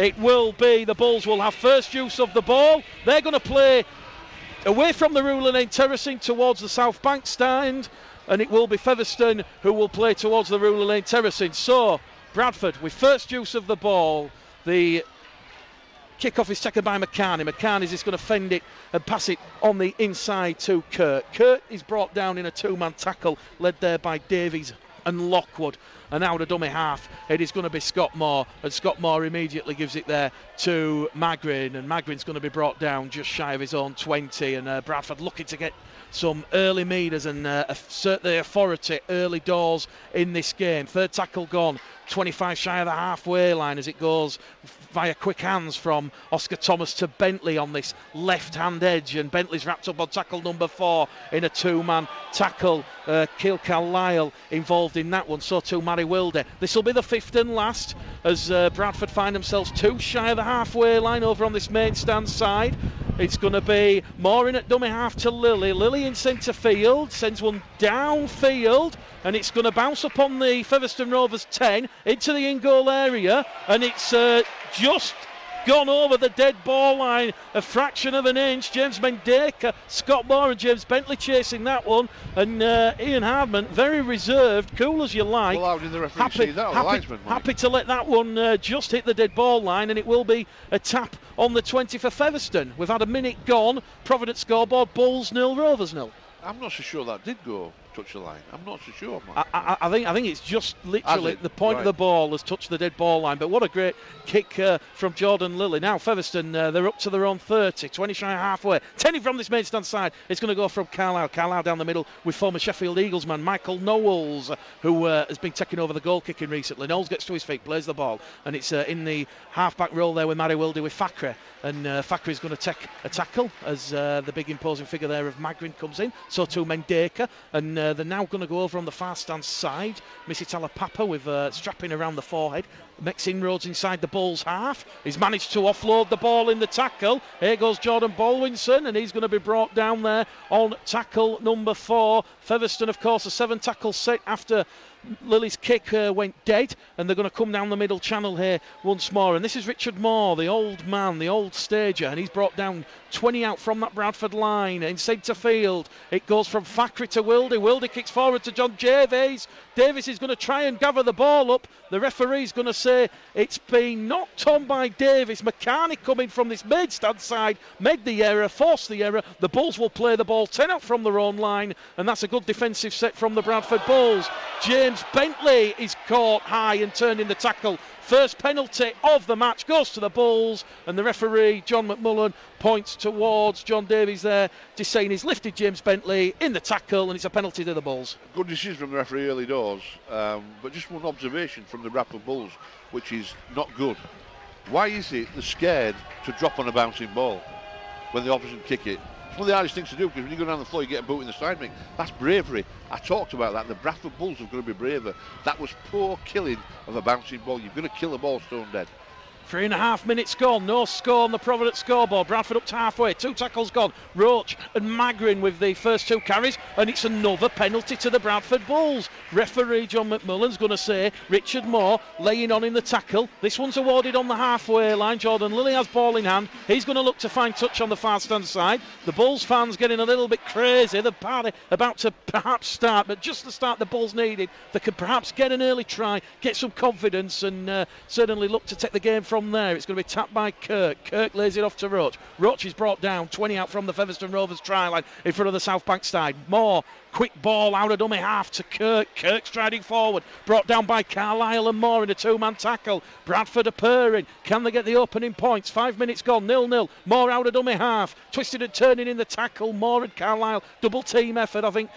it will be, the Bulls will have first use of the ball. They're going to play away from the Ruler Lane terracing towards the South Bank stand, and it will be Featherstone who will play towards the Ruler Lane terracing. So Bradford with first use of the ball. The kick-off is taken by McCarney. McCarney's is going to fend it and pass it on the inside to Kurt. Kurt is brought down in a two-man tackle led there by Davies and Lockwood. And out of dummy half, it is going to be Scott Moore, and Scott Moore immediately gives it there to Magrin, and Magrin's going to be brought down just shy of his own 20, and Bradford looking to get some early meters and assert their authority early doors in this game. Third tackle gone, 25 shy of the halfway line as it goes via quick hands from Oscar Thomas to Bentley on this left-hand edge, and Bentley's wrapped up on tackle number 4 in a two-man tackle. Keil Carlisle involved in that one, so too Mary Wilder. This will be the fifth and last as Bradford find themselves too shy of the halfway line over on this main stand side. It's going to be Moore in at dummy half to Lilly. Lilly in centre field, sends one downfield, and it's going to bounce up on the Featherstone Rovers 10 into the in-goal area, and it's just gone over the dead ball line a fraction of an inch. James Mendeka, Scott Moore and James Bentley chasing that one, and Ian Hardman very reserved, cool as you like. Well, how did the referee see that? The linesman, happy to let that one just hit the dead ball line, and it will be a tap on the 20 for Featherstone. We've had a minute gone. Providence scoreboard, Bulls 0, Rovers 0. I'm not so sure that did go touch the line. I'm not so sure, man. I think it's just literally the point of the ball has touched the dead ball line. But what a great kick from Jordan Lilly. Now Featherstone, they're up to their own 30, 20 shy halfway. 10 from this main stand side. It's going to go from Carlisle. Carlisle down the middle with former Sheffield Eagles man Michael Knowles, who has been taking over the goal kicking recently. Knowles gets to his feet, plays the ball, and it's in the half-back role there with Mary Wildy with Fakri. And Fakri is going to take a tackle as the big imposing figure there of Magrin comes in. So too Mendeka, and they're now going to go over on the far stand side. Missy Talapapa with strapping around the forehead. Makes inroads inside the Bulls half. He's managed to offload the ball in the tackle. Here goes Jordan Bolwinson, and he's going to be brought down there on tackle number 4. Featherstone, of course, a 7 tackle set after Lilly's kick went dead, and they're going to come down the middle channel here once more. And this is Richard Moore, the old man, the old stager, and he's brought down 20 out from that Bradford line in centre field. It goes from Fakri to Wildy. Wildy kicks forward to John Davies. Davies is going to try and gather the ball up. The referee's going to say it's been knocked on by Davies. McCarney coming from this main stand side made the error, forced the error. The Bulls will play the ball 10 out from their own line, and that's a good defensive set from the Bradford Bulls. James Bentley is caught high and turned in the tackle. First penalty of the match goes to the Bulls, and the referee, John McMullen, points towards John Davies there, just saying he's lifted James Bentley in the tackle, and it's a penalty to the Bulls. Good decision from the referee early doors, but just one observation from the Bradford Bulls, which is not good. Why is it they're scared to drop on a bouncing ball when the opposition kick it? It's one of the hardest things to do, because when you go down the floor you get a boot in the side ring. That's bravery. I talked about that. The Bradford Bulls have got to be braver. That was poor killing of a bouncing ball. You've got to kill a ball stone dead. 3.5 minutes gone, no score on the Providence scoreboard. Bradford up to halfway, 2 tackles gone. Roach and Magrin with the first 2 carries, and it's another penalty to the Bradford Bulls. Referee John McMullen's going to say Richard Moore laying on in the tackle. This one's awarded on the halfway line. Jordan Lilly has ball in hand. He's going to look to find touch on the far stand side. The Bulls fans getting a little bit crazy. The party about to perhaps start, but just the start the Bulls needed. They could perhaps get an early try, get some confidence, and certainly look to take the game from there. It's going to be tapped by Kirk. Kirk lays it off to Roach. Roach is brought down, 20 out from the Featherstone Rovers try line in front of the South Bank side. Moore, quick ball out of dummy half to Kirk. Kirk striding forward, brought down by Carlisle and Moore in a 2-man tackle. Bradford are purring. Can they get the opening points? 5 minutes gone, 0-0. Moore out of dummy half, twisted and turning in the tackle. Moore and Carlisle, double team effort. I think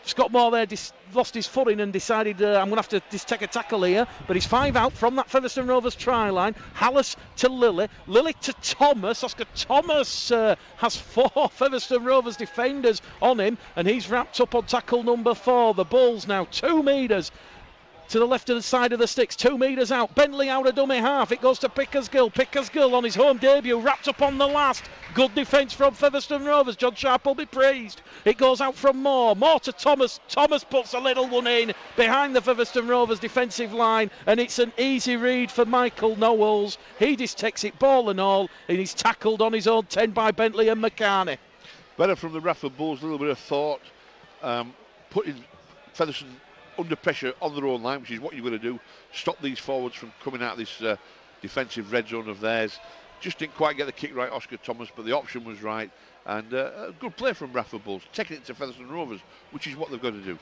Scott Moore there lost his footing and decided I'm going to have to just take a tackle here, but he's 5 out from that Featherstone Rovers try line. Hallis to Lilly, Lilly to Thomas. Oscar Thomas has 4 Featherstone Rovers defenders on him, and he's wrapped up on tackle number 4. The Bulls now 2 metres to the left of the side of the sticks, 2 metres out. Bentley out of dummy half. It goes to Pickersgill. Pickersgill on his home debut, wrapped up on the last. Good defence from Featherstone Rovers. John Sharp will be praised. It goes out from Moore. Moore to Thomas. Thomas puts a little one in behind the Featherstone Rovers defensive line, and it's an easy read for Michael Knowles. He just takes it ball and all, and he's tackled on his own 10 by Bentley and McCartney. Better from the Bradford Bulls, a little bit of thought, putting Featherstone under pressure on their own line, which is what you're going to do. Stop these forwards from coming out of this defensive red zone of theirs. Just didn't quite get the kick right, Oscar Thomas, but the option was right. And a good play from Bradford Bulls, taking it to Featherstone Rovers, which is what they've got to do.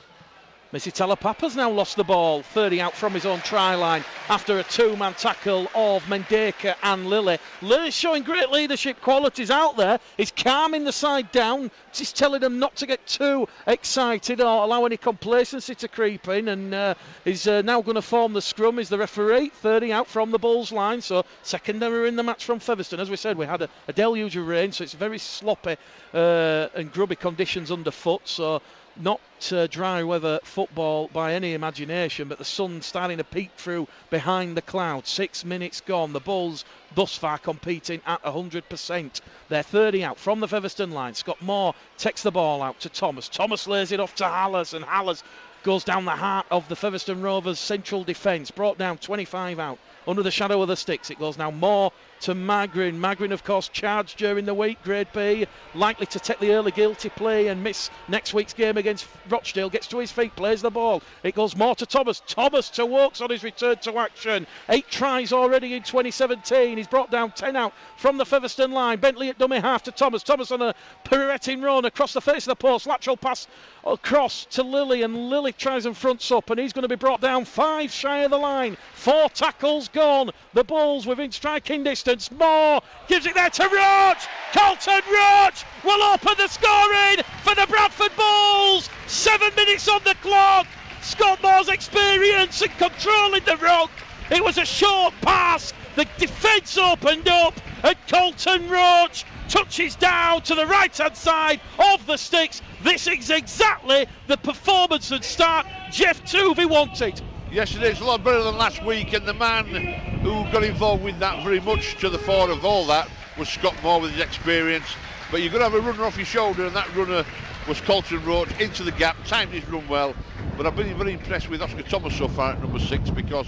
Missy Talapapa's now lost the ball, 30 out from his own try line after a two-man tackle of Mendeka and Lilly. Lilly's showing great leadership qualities out there. He's calming the side down. He's telling them not to get too excited or allow any complacency to creep in, and he's now going to form the scrum. He's the referee, 30 out from the Bulls line, so second error in the match from Featherstone. As we said, we had a deluge of rain, so it's very sloppy and grubby conditions underfoot, so not dry weather football by any imagination, but the sun starting to peek through behind the clouds. 6 minutes gone. The Bulls thus far competing at 100%. They're 30 out from the Featherstone line. Scott Moore takes the ball out to Thomas. Thomas lays it off to Hallas, and Hallas goes down the heart of the Featherstone Rovers central defence. Brought down 25 out under the shadow of the sticks. It goes now Moore to Magrin. Magrin, of course, charged during the week, grade B, likely to take the early guilty play and miss next week's game against Rochdale. Gets to his feet, plays the ball. It goes more to Thomas. Thomas to Wokes on his return to action. 8 tries already in 2017. He's brought down 10 out from the Featherstone line. Bentley at dummy half to Thomas. Thomas on a pirouetting run across the face of the post. Lateral pass across to Lilly, and Lilly tries and fronts up, and he's going to be brought down 5 shy of the line. 4 tackles gone. The Bulls within striking distance. Moore gives it there to Roach. Colton Roach will open the scoring for the Bradford Bulls. 7 minutes on the clock. Scott Moore's experience and controlling the ruck. It was a short pass. The defence opened up, and Colton Roach touches down to the right-hand side of the sticks. This is exactly the performance and start Jeff Tuvey wanted. Yesterday's a lot better than last week, and the man who got involved with that very much to the fore of all that was Scott Moore with his experience. But you've got to have a runner off your shoulder, and that runner was Colton Roach into the gap, timed his run well. But I've been very impressed with Oscar Thomas so far at number 6, because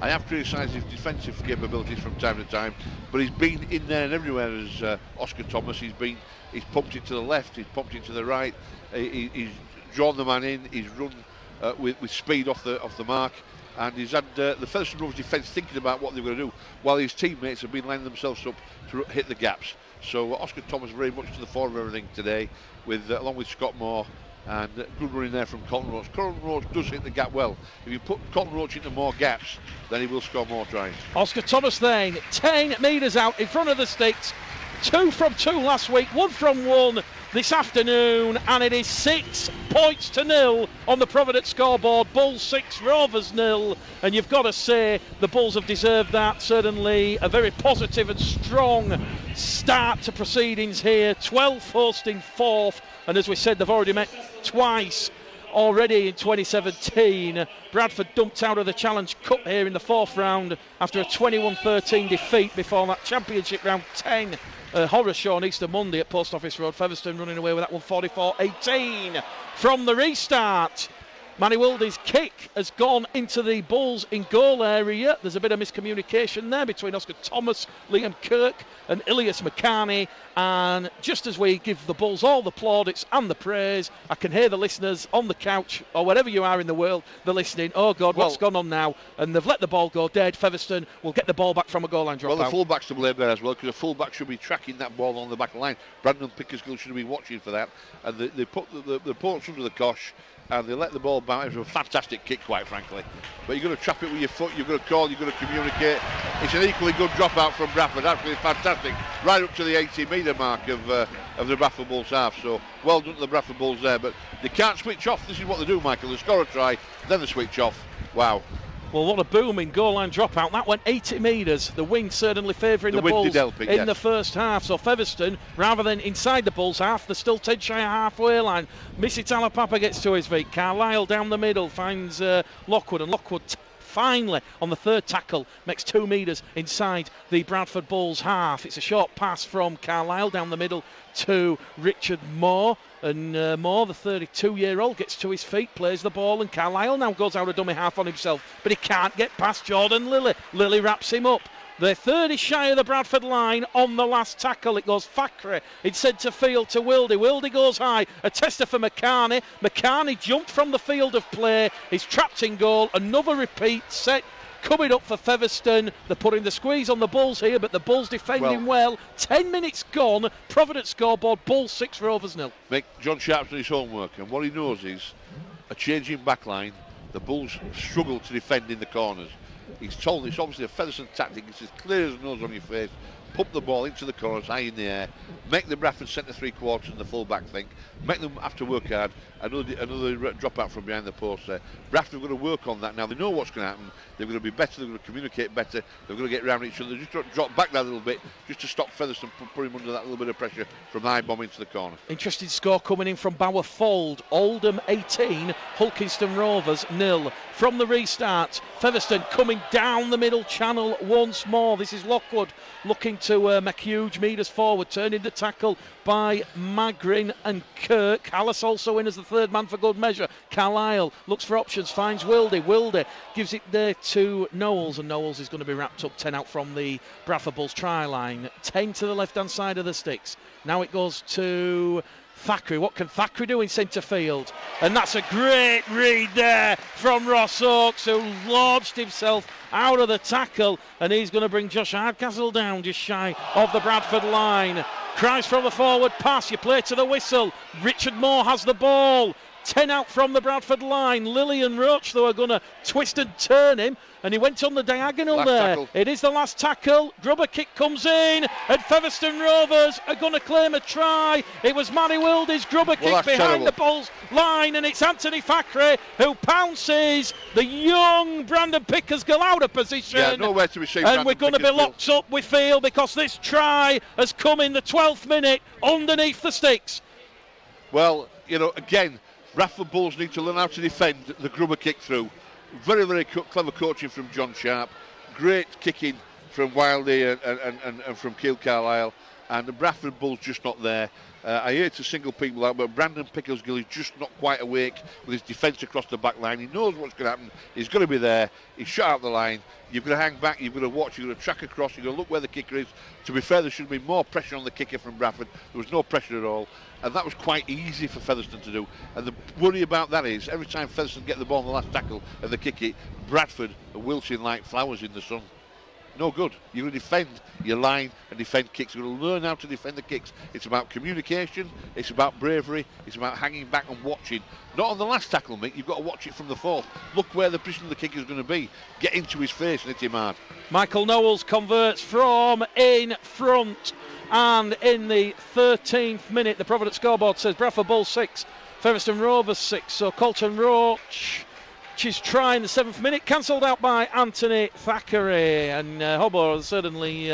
I have criticised his defensive capabilities from time to time, but he's been in there and everywhere as Oscar Thomas. He's pumped it to the left, he's pumped it to the right, he's drawn the man in, he's run with speed off the mark, and he's had the Featherstone Rovers defence thinking about what they're going to do, while his teammates have been lining themselves up to hit the gaps. So Oscar Thomas very much to the fore of everything today, with along with Scott Moore, and good running there from Colton Roach. Colton Roach does hit the gap well. If you put Colton Roach into more gaps, then he will score more tries. Oscar Thomas then 10 metres out in front of the sticks. 2 from 2 last week, 1 from 1 this afternoon, and it is 6 points to 0 on the Providence scoreboard. Bulls 6, Rovers 0, and you've got to say the Bulls have deserved that. Certainly a very positive and strong start to proceedings here. 12th hosting 4th, and as we said, they've already met twice already in 2017. Bradford dumped out of the Challenge Cup here in the 4th round after a 21-13 defeat before that Championship round 10 horror show on Easter Monday at Post Office Road. Featherstone running away with that one 44-18 from the restart. Manny Wilde's kick has gone into the Bulls in goal area. There's a bit of miscommunication there between Oscar Thomas, Liam Kirk and Ilias McCartney, and just as we give the Bulls all the plaudits and the praise, I can hear the listeners on the couch or wherever you are in the world, they're listening. Oh God, what's gone on now? And they've let the ball go dead. Featherstone will get the ball back from a goal line drop out. Well, the full-back's to blame there as well, because the full-back should be tracking that ball on the back line. Brandon Pickersgill should be watching for that, and they put the opponents under the cosh, and they let the ball bounce. It was a fantastic kick, quite frankly. But you've got to trap it with your foot, you've got to call, you've got to communicate. It's an equally good dropout from Bradford, absolutely fantastic, right up to the 80-metre mark of the Bradford Bulls half. So well done to the Bradford Bulls there, but they can't switch off. This is what they do, Michael. They score a try, then they switch off. Wow. Well, what a booming goal line dropout. That went 80 metres. The wind certainly favouring the Bulls in the first half. So Featherstone, rather than inside the Bulls half, they're still 10 shy of halfway line. Missy Talapapa gets to his feet. Carlisle down the middle finds Lockwood, and Lockwood finally on the third tackle makes 2 metres inside the Bradford Bulls half. It's a short pass from Carlisle down the middle to Richard Moore, and Moore, the 32-year-old, gets to his feet, plays the ball, and Carlisle now goes out a dummy half on himself, but he can't get past Jordan Lilly. Lilly wraps him up. The third is shy of the Bradford line on the last tackle. It goes Thackeray. It's sent to field to Wildy. Wildy goes high. A tester for McCarney. McCarney jumped from the field of play. He's trapped in goal. Another repeat set coming up for Featherstone. They're putting the squeeze on the Bulls here, but the Bulls defending well. 10 minutes gone. Providence scoreboard. Bulls 6, Rovers 0. John Sharp's done his homework, and what he knows is a changing back line. The Bulls struggle to defend in the corners. He's told it's obviously a Featherstone tactic. It's as clear as a nose on your face. Pump the ball into the corners, high in the air. Make the Bradford centre 3/4 and the full back think. Make them have to work hard. Another drop out from behind the post there. Bradford are going to work on that now. They know what's going to happen. They're going to be better. They're going to communicate better. They're going to get around each other. Just drop back that little bit just to stop Featherstone, put him under that little bit of pressure from high bomb into the corner. Interesting score coming in from Bower Fold. Oldham 18, Hulkinston Rovers 0. From the restart, Featherstone coming down the middle channel once more. This is Lockwood looking to make huge metres forward, turning the tackle by Magrin and Kirk. Hallis also in as the third man for good measure. Carlisle looks for options, finds Wildy. Wildy gives it there to Knowles, and Knowles is going to be wrapped up 10 out from the Bradford Bulls try line. 10 to the left hand side of the sticks. Now it goes to Thackeray. What can Thackeray do in centre field? And that's a great read there from Ross Oakes, who launched himself out of the tackle, and he's going to bring Josh Hardcastle down just shy of the Bradford line. Cries from the forward pass, you play to the whistle. Richard Moore has the ball. 10 out from the Bradford line. Lilly and Roach, though, are going to twist and turn him, and he went on the diagonal last there. Tackle. It is the last tackle. Grubber kick comes in, and Featherstone Rovers are going to claim a try. It was Manny Wildy's grubber kick behind the Bulls line, and it's Anthony Thackeray who pounces the young Brandon Pickersgill out of position. Yeah, nowhere to be seen. And we're going to be locked up, we feel, because this try has come in the 12th minute underneath the sticks. Well, again, Bradford Bulls need to learn how to defend the grubber kick through. Very, very clever coaching from John Sharp. Great kicking from Wildy and from Keele Carlisle. And the Bradford Bulls just not there. I hate to single people out, but Brandon Pickersgill is just not quite awake with his defence across the back line. He knows what's going to happen. He's going to be there. He's shot out the line. You've got to hang back. You've got to watch. You've got to track across. You've got to look where the kicker is. To be fair, there should be more pressure on the kicker from Bradford. There was no pressure at all. And that was quite easy for Featherstone to do. And the worry about that is every time Featherstone get the ball on the last tackle and they kick it, Bradford are wilting like flowers in the sun. No good. You're going to defend your line and defend kicks. You're going to learn how to defend the kicks. It's about communication. It's about bravery. It's about hanging back and watching. Not on the last tackle, Mick. You've got to watch it from the fourth. Look where the position of the kicker is going to be. Get into his face and hit him hard. Michael Knowles converts from in front. And in the 13th minute, the Providence scoreboard says Bradford Bulls 6, Featherstone Rovers 6. So Colton Roach, she's trying the 7th minute, cancelled out by Anthony Thackeray. And Hobart is certainly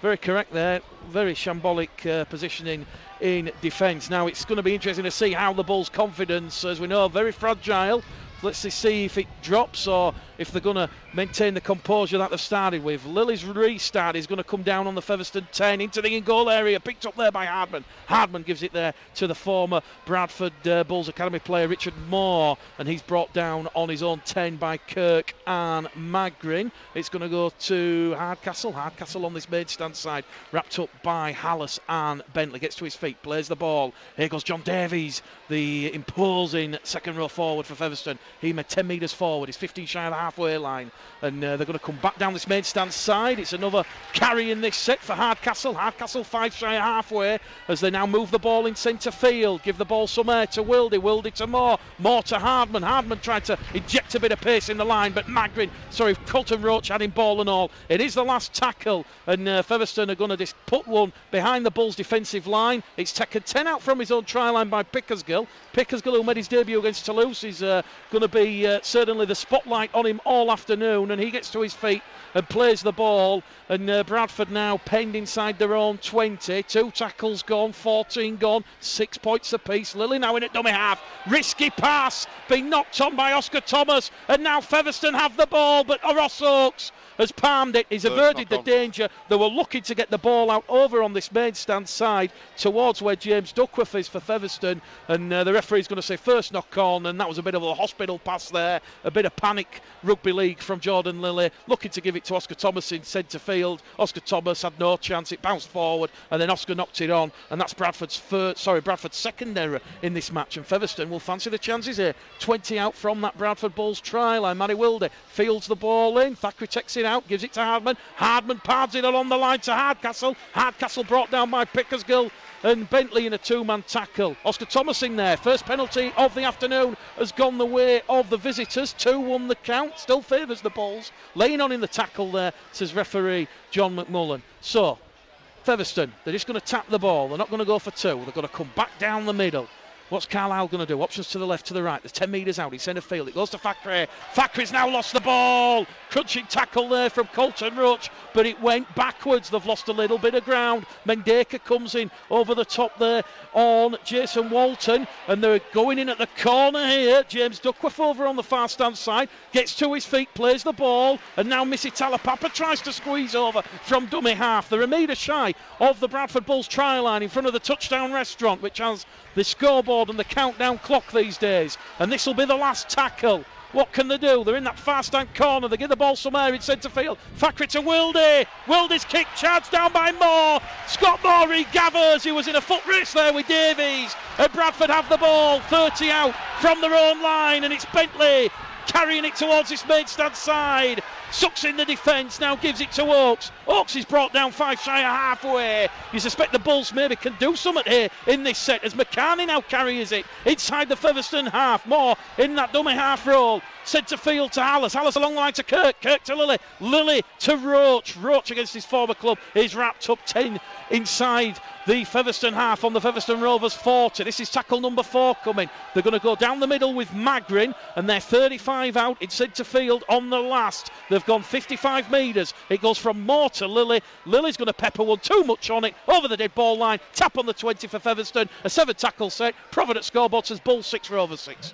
very correct there. Very shambolic positioning in defence. Now it's going to be interesting to see how the Bulls' confidence, as we know, very fragile. Let's see if it drops or if they're going to maintain the composure that they've started with. Lilly's restart is going to come down on the Featherstone 10 into the in-goal area, picked up there by Hardman. Hardman gives it there to the former Bradford Bulls Academy player Richard Moore, and he's brought down on his own 10 by Kirk and Magrin. It's going to go to Hardcastle. Hardcastle on this main stand side, wrapped up by Hallis and Bentley. Gets to his feet, plays the ball. Here goes John Davies, the imposing second row forward for Featherstone. He made 10 metres forward. He's 15 shy of the halfway line. And they're going to come back down this main stand side. It's another carry in this set for Hardcastle. Hardcastle 5 shy of halfway as they now move the ball in centre field. Give the ball some air to Wildy. Wildy to Moore. Moore to Hardman. Hardman tried to inject a bit of pace in the line, but Colton Roach had him ball and all. It is the last tackle, and Featherstone are going to just put one behind the Bulls' defensive line. It's taken 10 out from his own try line by Pickersgill. Pickersgill, who made his debut against Toulouse, is going going to be certainly the spotlight on him all afternoon, and he gets to his feet and plays the ball. And Bradford now penned inside their own 20. 2 tackles gone, 14 gone, 6 points apiece. Lily now in at dummy half. Risky pass, being knocked on by Oscar Thomas, and now Featherstone have the ball, but Ross Oakes has palmed it. He's averted the danger. They were looking to get the ball out over on this main stand side towards where James Duckworth is for Featherstone, and the referee's going to say first knock on, and that was a bit of a hospital pass there, a bit of panic rugby league from Jordan Lilly, looking to give it to Oscar Thomas in centre field. Oscar Thomas had no chance, it bounced forward, and then Oscar knocked it on, and that's Bradford's second error in this match, and Featherstone will fancy the chances here. 20 out from that Bradford Bulls try line. Matty Wilde fields the ball in, Thackeray takes it out, gives it to Hardman. Hardman pards it along the line to Hardcastle. Hardcastle brought down by Pickersgill and Bentley in a 2-man tackle. Oscar Thomas in there. First penalty of the afternoon has gone the way of the visitors. 2-1 the count. Still favours the Bulls. Laying on in the tackle there, says referee John McMullen. So, Featherstone, they're just going to tap the ball. They're not going to go for 2. They're going to come back down the middle. What's Carlisle going to do? Options to the left, to the right. There's 10 metres out. He's centre field. It goes to Thackeray. Thackeray's now lost the ball. Crunching tackle there from Colton Roach, but it went backwards. They've lost a little bit of ground. Mendeka comes in over the top there on Jason Walton, and they're going in at the corner here. James Duckworth over on the far stand side gets to his feet, plays the ball, and now Missy Talapapa tries to squeeze over from dummy half. They're a metre shy of the Bradford Bulls try line in front of the Touchdown Restaurant, which has the scoreboard and the countdown clock these days, and this will be the last tackle. What can they do? They're in that far stand corner. They give the ball somewhere in centre field. Thackeray to Wilde. Wilde's kick charged down by Moore. Scott Moore regathers. He was in a foot race there with Davies. And Bradford have the ball. 30 out from their own line, and it's Bentley carrying it towards this main stand side. Sucks in the defence, now gives it to Oakes. Oakes is brought down 5 shy of halfway. You suspect the Bulls maybe can do something here in this set as McCarney now carries it inside the Featherstone half. More in that dummy half roll. Centre field to Hallis. Hallis along the line to Kirk. Kirk to Lilly. Lilly to Roach. Roach against his former club is wrapped up 10 inside the Featherstone half on the Featherstone Rovers 40. This is tackle number 4 coming. They're going to go down the middle with Magrin, and they're 35 out in centre field on the last. They've gone 55 metres. It goes from Moore to Lilly. Lilly's going to pepper one too much on it over the dead ball line. Tap on the 20 for Featherstone. A 7 tackle set. Providence scoreboard says Bulls 6, Rovers 6.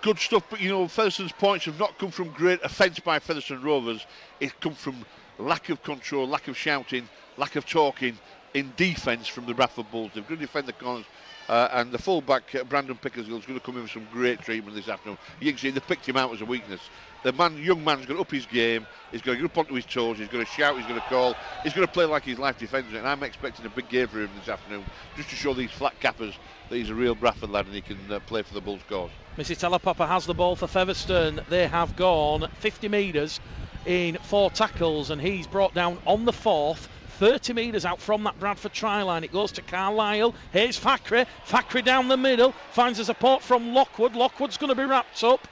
Good stuff, but Featherstone's points have not come from great offence by Featherstone Rovers. It's come from lack of control, lack of shouting, lack of talking in defence from the Bradford Bulls. They've got to defend the corners, and the fullback Brandon Pickersgill is going to come in with some great treatment this afternoon. You can see they picked him out as a weakness. The young man's going to up his game. He's going to get up onto his toes. He's going to shout. He's going to call. He's going to play like his life defender. And I'm expecting a big game for him this afternoon, just to show these flat cappers that he's a real Bradford lad and he can play for the Bulls cause. Missy Talapapa has the ball for Featherstone. They have gone 50 metres in 4 tackles, and he's brought down on the 4th. 30 metres out from that Bradford try line. It goes to Carlisle. Here's Thackeray. Thackeray down the middle. Finds a support from Lockwood. Lockwood's going to be wrapped up.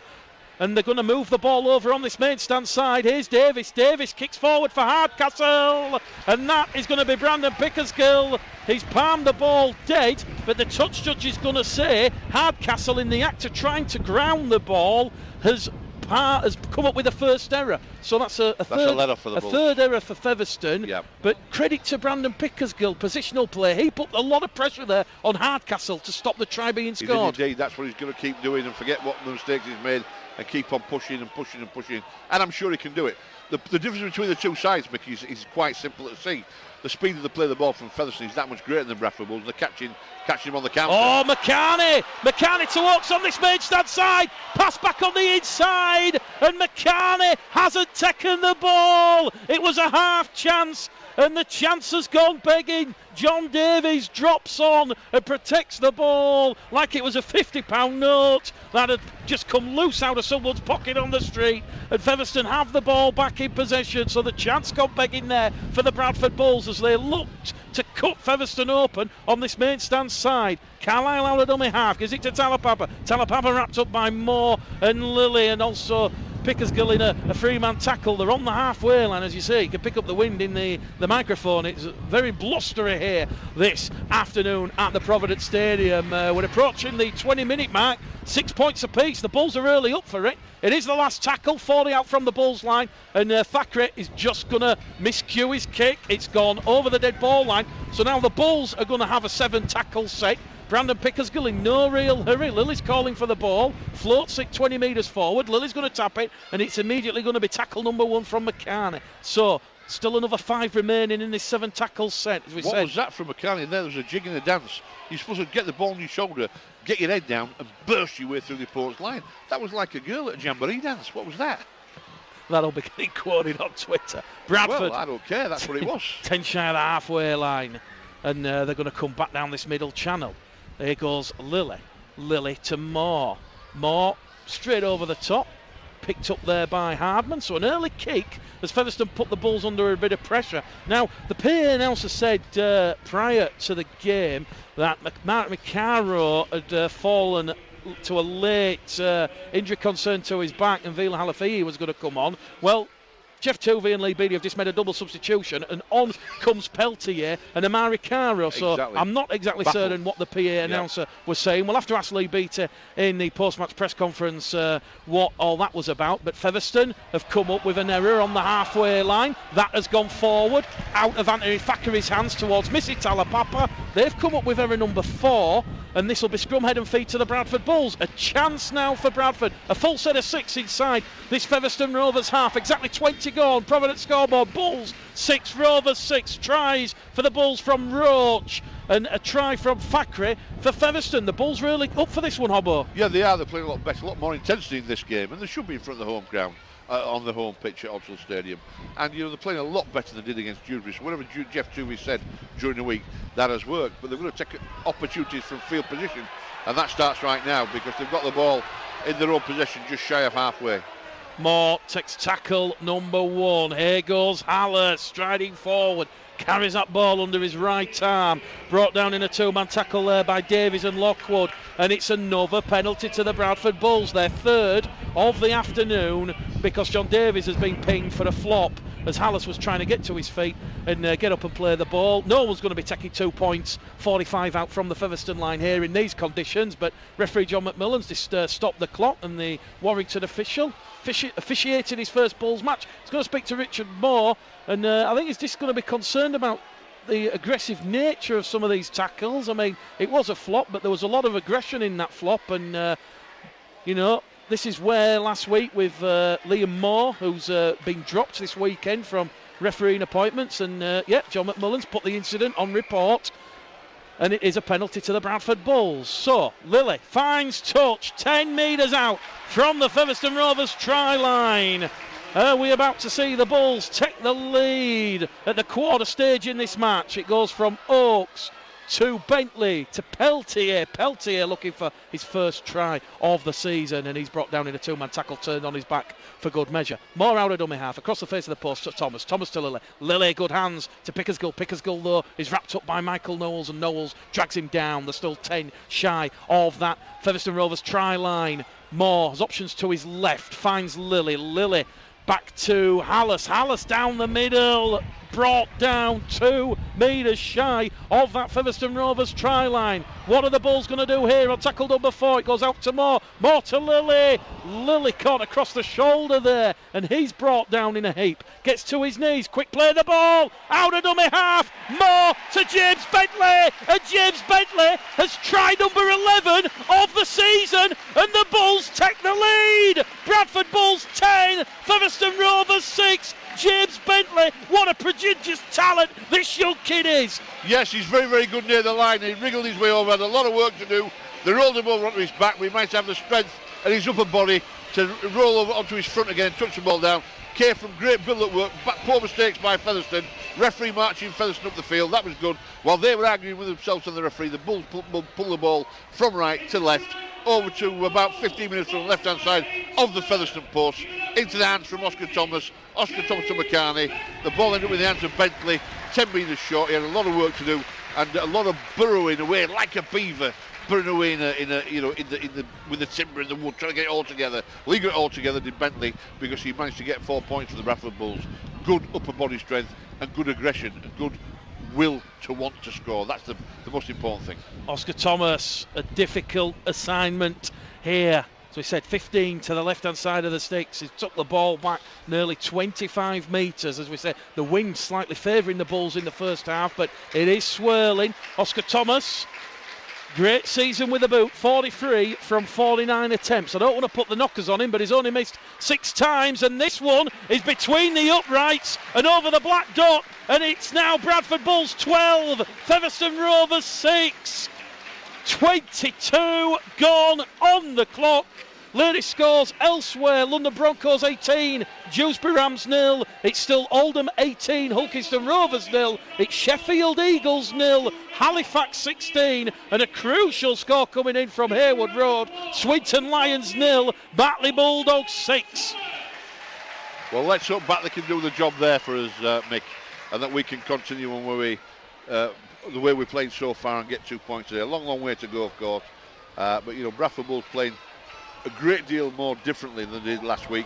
And they're going to move the ball over on this main stand side. Here's Davis. Davis kicks forward for Hardcastle. And that is going to be Brandon Pickersgill. He's palmed the ball dead, but the touch judge is going to say Hardcastle, in the act of trying to ground the ball, has come up with a first error. So that's a third error for Featherstone. Yep. But credit to Brandon Pickersgill, positional play. He put a lot of pressure there on Hardcastle to stop the try being scored. Indeed, that's what he's going to keep doing and forget what the mistakes he's made and keep on pushing and pushing and pushing. And I'm sure he can do it. The difference between the two sides, Mickey, is quite simple to see. The speed of the play of the ball from Featherstone is that much greater than Bradford Bulls. They're catching him on the counter. Oh, McCarney to Oakes on this main stand side. Pass back on the inside, and McCarney hasn't taken the ball. It was a half chance, and the chance has gone begging. John Davies drops on and protects the ball like it was a £50 note that had just come loose out of someone's pocket on the street, and Featherstone have the ball back in possession. So the chance gone begging there for the Bradford Bulls as they looked to cut Featherstone open on this main stand side. Carlisle out of dummy half, gives it to Talapapa. Talapapa wrapped up by Moore and Lilly, and also Pickersgill in a three-man tackle. They're on the halfway line, as you see. You can pick up the wind in the microphone. It's very blustery here this afternoon at the Providence Stadium. We're approaching the 20-minute mark. 6 points apiece. The Bulls are early up for it. It is the last tackle, 40 out from the Bulls line, and Thackeray is just going to miscue his kick. It's gone over the dead ball line, so now the Bulls are going to have a 7-tackle set. Brandon Pickersgill in no real hurry. Lily's calling for the ball, floats it 20 metres forward. Lily's going to tap it, and it's immediately going to be tackle number 1 from McCarney. So still another 5 remaining in this 7-tackle set, as we said. What was that from McCartney there? There was a jig and a dance. You're supposed to get the ball on your shoulder, get your head down and burst your way through the opponent's line. That was like a girl at a jamboree dance. What was that? That'll be getting quoted on Twitter. Bradford. Well, I don't care. That's what it was. 10 shy of the halfway line. And they're going to come back down this middle channel. There goes Lily. Lily to Moore. Moore straight over the top. Picked up there by Hardman, so an early kick as Featherstone put the Bulls under a bit of pressure. Now, the PA announcer said prior to the game that Mark McCarrow had fallen to a late injury concern to his back and Vila Halafihi was going to come on. Well, Jeff Tuvey and Lee Beattie have just made a double substitution, and on comes Peltier and Amari Caro. So exactly. I'm not exactly certain what the PA announcer was saying. We'll have to ask Lee Beattie in the post-match press conference what all that was about. But Featherstone have come up with an error on the halfway line. That has gone forward, out of Anthony Thackeray's hands towards Missy Talapapa. They've come up with error number 4. And this will be scrum, head and feet to the Bradford Bulls. A chance now for Bradford. A full set of 6 inside this Featherstone Rovers half. Exactly 20 gone. Providence scoreboard. Bulls 6, Rovers 6. Tries for the Bulls from Roach. And a try from Thackeray for Featherstone. The Bulls really up for this one, Hobbo. Yeah, they are. They're playing a lot better, a lot more intensity in this game. And they should be in front of the home ground. On the home pitch at Odsal Stadium, and they're playing a lot better than they did against Dewsbury. So whatever Jeff Tuvey said during the week, that has worked. But they're going to take opportunities from field position, and that starts right now because they've got the ball in their own possession, just shy of halfway. Moore takes tackle number 1. Here goes Haller striding forward. Carries that ball under his right arm. Brought down in a 2-man tackle there by Davies and Lockwood. And it's another penalty to the Bradford Bulls. Their 3rd of the afternoon because John Davies has been pinged for a flop as Hallis was trying to get to his feet and get up and play the ball. No one's going to be taking 2 points, 45 out from the Featherstone line here in these conditions. But referee John McMillan's just stopped the clock, and the Warrington official officiated his first Bulls match. He's going to speak to Richard Moore, and I think he's just going to be concerned about the aggressive nature of some of these tackles. I mean, it was a flop, but there was a lot of aggression in that flop, and this is where last week with Liam Moore, who's been dropped this weekend from refereeing appointments, and John McMullen's put the incident on report, and it is a penalty to the Bradford Bulls. So Lily finds touch 10 metres out from the Featherstone Rovers try line. Are we about to see the Bulls take the lead at the quarter stage in this match? It goes from Oakes to Bentley to Peltier. Peltier looking for his first try of the season, and he's brought down in a 2-man tackle, turned on his back for good measure. More out of dummy half, across the face of the post to Thomas. Thomas to Lily. Lily, good hands to Pickersgill. Pickersgill, though, is wrapped up by Michael Knowles, and Knowles drags him down. They're still 10 shy of that Featherstone Rovers try line. Moore has options to his left, finds Lily. Lily back to Hallis. Hallis down the middle, brought down 2 metres shy of that Featherstone Rovers try line. What are the Bulls going to do here on tackle number 4? It goes out to Moore. Moore to Lily. Lily caught across the shoulder there, and he's brought down in a heap. Gets to his knees. Quick play the ball. Out of dummy half. Moore to James Bentley. And James Bentley has tried number 11 of the season, and the Bulls take the lead. Bradford Bulls 10, Featherstone Rovers 6. James Bentley, what a prodigious talent this young kid is. Yes, he's very, very good near the line. He wriggled his way over, had a lot of work to do. They rolled him over onto his back. We might have the strength and his upper body to roll over onto his front again and touch the ball down. Came from great build-up work, poor mistakes by Featherstone. Referee marching Featherstone up the field, that was good. While they were arguing with themselves and the referee, the Bulls pull the ball from right to left, over to about 15 minutes from the left-hand side of the Featherstone post, into the hands from Oscar Thomas to McCartney. The ball ended up in the hands of Bentley, 10 metres short. He had a lot of work to do and a lot of burrowing away like a beaver hampering away with the timber in the wood, trying to get it all together. Well, he got it all together, did Bentley, because he managed to get 4 points for the Bradford Bulls. Good upper body strength and good aggression and good will to want to score. That's the most important thing. Oscar Thomas, a difficult assignment here. As we said, 15 to the left-hand side of the sticks. He took the ball back nearly 25 metres. As we said, the wind slightly favouring the Bulls in the first half, but it is swirling. Oscar Thomas, great season with the boot, 43 from 49 attempts. I don't want to put the knockers on him, but he's only missed 6 times, and this one is between the uprights and over the black dot, and it's now Bradford Bulls 12, Featherstone Rovers 6. 22 gone on the clock. Lady scores elsewhere. London Broncos 18, Dewsbury Rams 0. It's still Oldham 18, Hulkeston Rovers 0. It's Sheffield Eagles 0, Halifax 16, and a crucial score coming in from Hayward Road. Swinton Lions 0, Batley Bulldogs 6. Well, let's hope Batley can do the job there for us, Mick, and that we can continue on the way we're playing so far and get 2 points today. A long way to go, of course. But Bradford Bulls playing a great deal more differently than they did last week.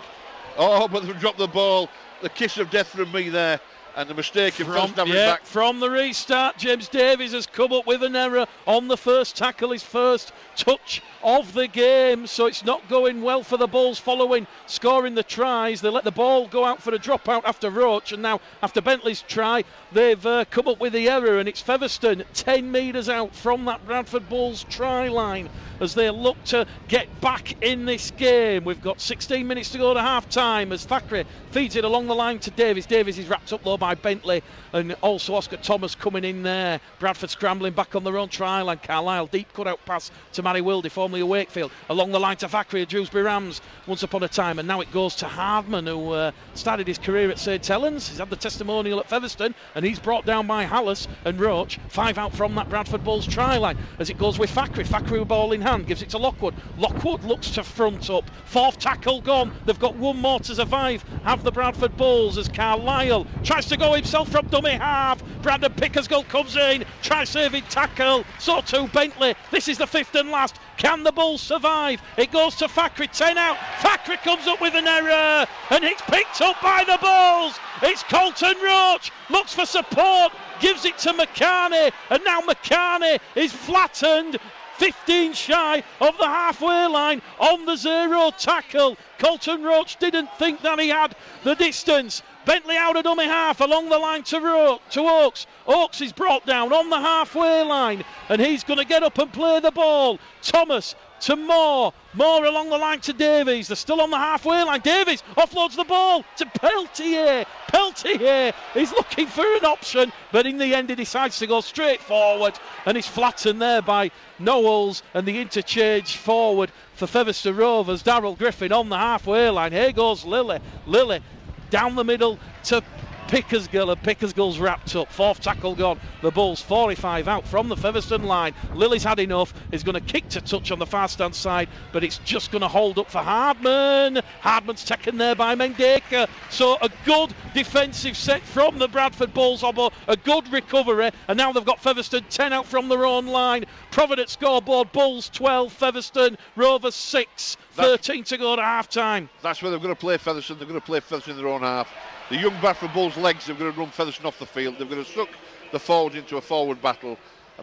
Oh, but they've dropped the ball. The kiss of death from me there. And the mistake of back. From the restart, James Davies has come up with an error on the first tackle, his first touch of the game, so it's not going well for the Bulls following scoring the tries. They let the ball go out for a dropout after Roach, and now after Bentley's try, they've come up with the error, and it's Featherstone 10 metres out from that Bradford Bulls try line as they look to get back in this game. We've got 16 minutes to go to half time as Thackeray feeds it along the line to Davies. Davies is wrapped up though by Bentley and also Oscar Thomas coming in there. Bradford scrambling back on their own try line. Carlisle deep cut out pass to Matty Wilde, formerly of Wakefield, along the line to Thackeray, Dewsbury Rams once upon a time, and now it goes to Hardman, who started his career at St Helens. He's had the testimonial at Featherstone and he's brought down by Hallis and Roach. 5 out from that Bradford Bulls try line as it goes with Thackeray. Thackeray with ball in hand, gives it to Lockwood. Lockwood looks to front up. 4th tackle gone. They've got one more to survive, have the Bradford Bulls, as Carlisle tries to go himself from dummy half. Brandon Pickersgill comes in, tries saving tackle. So too Bentley. This is the 5th and last. Can the Bulls survive? It goes to Thackeray, 10 out. Thackeray comes up with an error and it's picked up by the Bulls. It's Colton Roach, looks for support, gives it to McCarney, and now McCarney is flattened 15 shy of the halfway line on the 0 tackle. Colton Roach didn't think that he had the distance. Bentley out of dummy half along the line to Oakes. Oakes is brought down on the halfway line and he's going to get up and play the ball. Thomas to Moore. Moore along the line to Davies. They're still on the halfway line. Davies offloads the ball to Peltier. Peltier is looking for an option, but in the end he decides to go straight forward and he's flattened there by Knowles, and the interchange forward for Featherstone Rovers. Darrell Griffin on the halfway line. Here goes Lilly. Lilly down the middle to Pickersgill, and Pickersgill's wrapped up. 4th tackle gone. The Bulls 45 out from the Featherstone line. Lilly's had enough. He's going to kick to touch on the far stand side, but it's just going to hold up for Hardman. Hardman's taken there by Mendeka. So a good defensive set from the Bradford Bulls, a good recovery, and now they've got Featherstone 10 out from their own line. Providence scoreboard, Bulls 12, Featherstone Rovers 6. 13 to go to half time. That's where they're going to play Featherstone. They're going to play Featherstone in their own half. The young Bradford Bulls' legs, they're going to run Featherstone off the field. They're going to suck the forwards into a forward battle.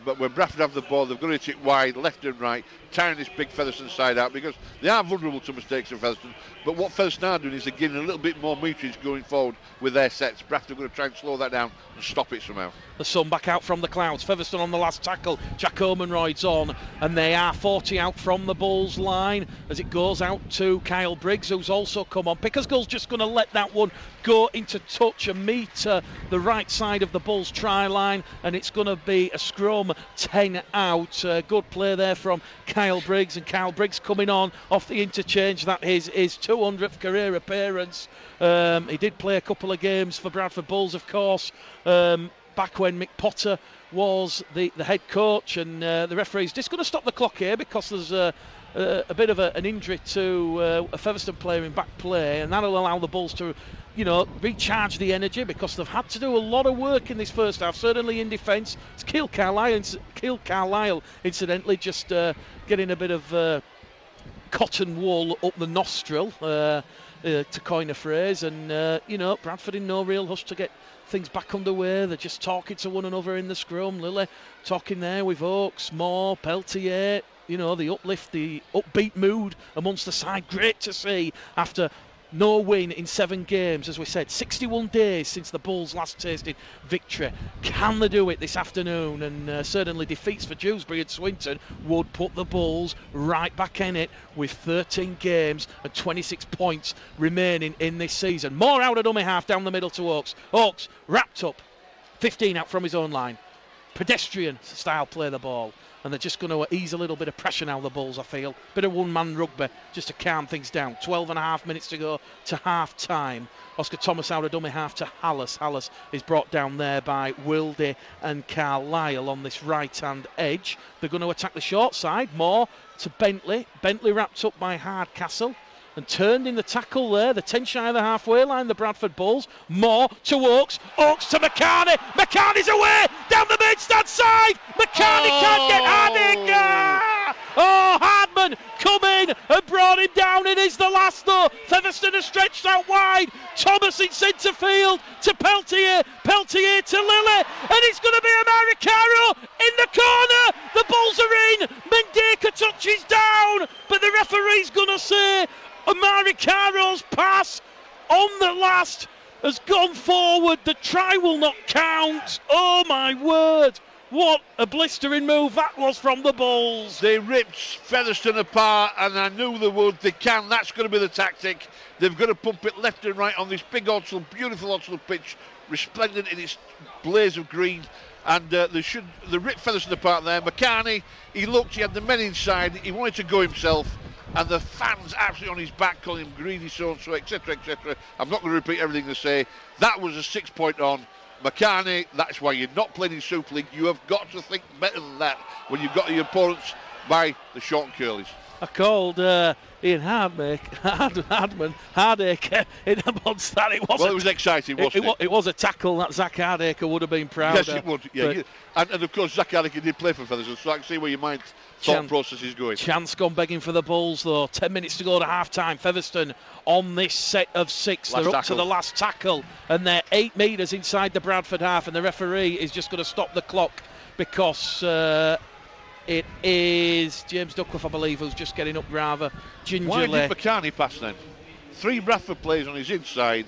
But when Bradford have the ball, they've got to hit it wide, left and right, tiring this big Featherstone side out, because they are vulnerable to mistakes in Featherstone. But what Featherstone are doing is they're getting a little bit more meterage going forward with their sets. Bradford are going to try and slow that down and stop it somehow. The sun back out from the clouds. Featherstone on the last tackle. Jack Omenroyd's on, and they are 40 out from the Bulls line as it goes out to Kyle Briggs, who's also come on. Pickersgill's just going to let that one go into touch and meet the right side of the Bulls try line, and it's going to be a scrum 10 out. Good play there from Kyle Briggs, and Kyle Briggs coming on off the interchange. That is his 200th career appearance. He did play a couple of games for Bradford Bulls, of course, back when Mick Potter was the head coach, and the referee's just going to stop the clock here because there's a bit of an injury to a Featherstone player in back play, and that'll allow the Bulls to, recharge the energy, because they've had to do a lot of work in this first half, certainly in defence. It's Keil Carlisle, incidentally, just getting a bit of cotton wool up the nostril, to coin a phrase, and Bradford in no real hush to get things back underway. They're just talking to one another in the scrum. Lily talking there with Oakes, Moore, Peltier. The uplift, the upbeat mood amongst the side. Great to see after no win in 7 games, as we said, 61 days since the Bulls last tasted victory. Can they do it this afternoon? And certainly defeats for Dewsbury and Swinton would put the Bulls right back in it with 13 games and 26 points remaining in this season. More out of dummy half down the middle to Oakes. Oakes wrapped up, 15 out from his own line. Pedestrian style play the ball. And they're just going to ease a little bit of pressure now, the Bulls, I feel. Bit of one-man rugby just to calm things down. 12 and a half minutes to go to half-time. Oscar Thomas out of dummy half to Hallis. Hallis is brought down there by Wilde and Carlisle on this right-hand edge. They're going to attack the short side. Moore to Bentley. Bentley wrapped up by Hardcastle and turned in the tackle there. The 10 shy of the halfway line, the Bradford Bulls. Moore to Oakes. Oakes to McCartney. McCartney's away down the mid-stand side. McCartney can't get Harding. Oh, Hardman come in and brought him down. It is the last though. Featherstone has stretched out wide. Thomas in centre field to Peltier. Peltier to Lily. And it's going to be Americaro in the corner. The Bulls are in. Mendeka touches down. But the referee's going to say Americaro's pass on the last has gone forward. The try will not count. Oh my word. What a blistering move that was from the Bulls. They ripped Featherstone apart, and I knew they would. They can. That's going to be the tactic. They've got to pump it left and right on this big Odsal, beautiful Odsal pitch, resplendent in its blaze of green. And they ripped Featherstone apart there. McCartney, he looked, he had the men inside, he wanted to go himself. And the fans absolutely on his back, calling him greedy so-and-so, etc., etc. I'm not going to repeat everything they say. That was a 6-point on. McCartney, that's why you're not playing in Super League. You have got to think better than that when you've got your opponents by the short and curlies. I called Ian Hardacre in amongst that. It was exciting, wasn't it? It was a tackle that Zach Hardacre would have been proud of. Yes, it would. Yeah, and of course, Zach Hardacre did play for Featherstone, so I can see where your mind thought process is going. Chance gone begging for the Bulls, though. 10 minutes to go to half-time. Featherstone on this set of 6. They're up to the last tackle, and they're 8 metres inside the Bradford half, and the referee is just going to stop the clock because it is James Duckworth, I believe, who's just getting up rather gingerly. Why did McCartney pass then? 3 Bradford players on his inside.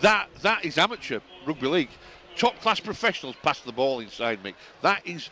That is amateur rugby league. Top class professionals pass the ball inside, Mick. That is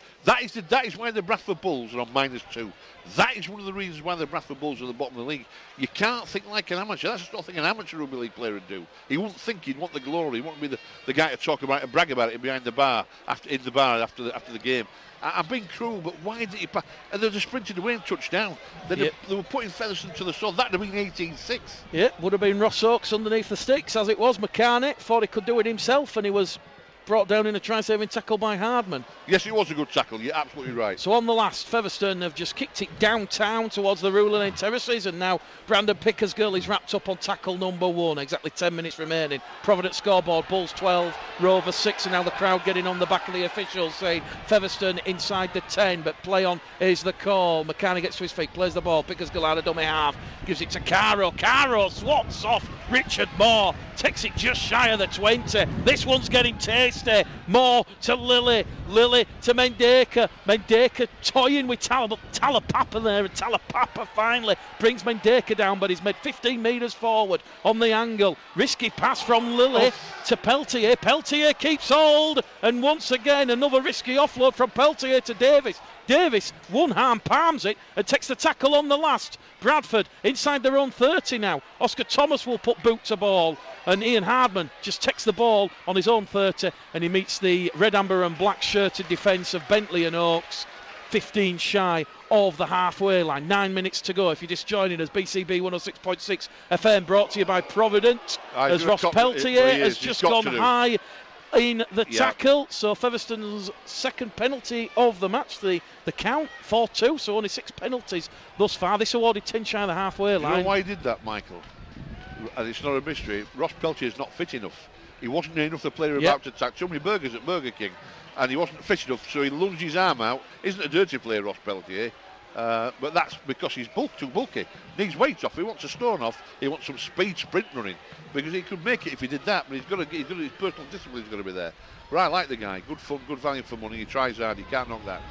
why the Bradford Bulls are on -2. That is one of the reasons why the Bradford Bulls are at the bottom of the league. You can't think like an amateur. That's not thing an amateur rugby league player would do. He wouldn't think. He'd want the glory. He wouldn't be the guy to talk about it and brag about it behind the bar after the game. I'm being cruel, but why did he pass? And they just sprinted away and touched down. They were putting Featherstone to the sword. That would have been 18-6. Yeah, would have been Ross Oakes underneath the sticks as it was. McCartney thought he could do it himself, and he was brought down in a try-saving tackle by Hardman. Yes, it was a good tackle. You're absolutely right. So on the last, Featherstone have just kicked it downtown towards the Rural Lane Terraces, and now Brandon Pickersgill is wrapped up on tackle number 1. Exactly 10 minutes remaining. Providence scoreboard, Bulls 12, Rovers 6, and now the crowd getting on the back of the officials saying Featherstone inside the 10, but play on is the call. McCartney gets to his feet, plays the ball. Pickersgill out of dummy half, gives it to Caro. Caro swats off Richard Moore, takes it just shy of the 20. This one's getting tasty. Moore to Lily to Mendeka. Mendeka toying with Talapapa there, and Talapapa finally brings Mendeka down, but he's made 15 metres forward on the angle. Risky pass from Lily to Peltier. Peltier keeps hold, and once again another risky offload from Peltier to Davis. Davis one-hand palms it and takes the tackle on the last. Bradford inside their own 30 now. Oscar Thomas will put boot to ball, and Ian Hardman just takes the ball on his own 30, and he meets the red, amber and black shirted defence of Bentley and Oakes. 15 shy of the halfway line. 9 minutes to go. If you're just joining us, BCB 106.6 FM brought to you by Providence, as Ross Peltier has just gone high in the tackle. So Featherstone's second penalty of the match. The count 4-2, so only 6 penalties thus far. This awarded 10 shy of the halfway line. You know why he did that, Michael? And it's not a mystery. Ross Peltier is not fit enough. He wasn't near enough the player about to attack. So many burgers at Burger King, and he wasn't fit enough, so he lunged his arm out. Isn't a dirty player, Ross Peltier. But that's because he's too bulky. Needs weight off. He wants a stone off. He wants some speed sprint running, because he could make it if he did that. But his personal discipline's got to be there. But I like the guy. Good fun, good value for money. He tries hard. He can't knock that.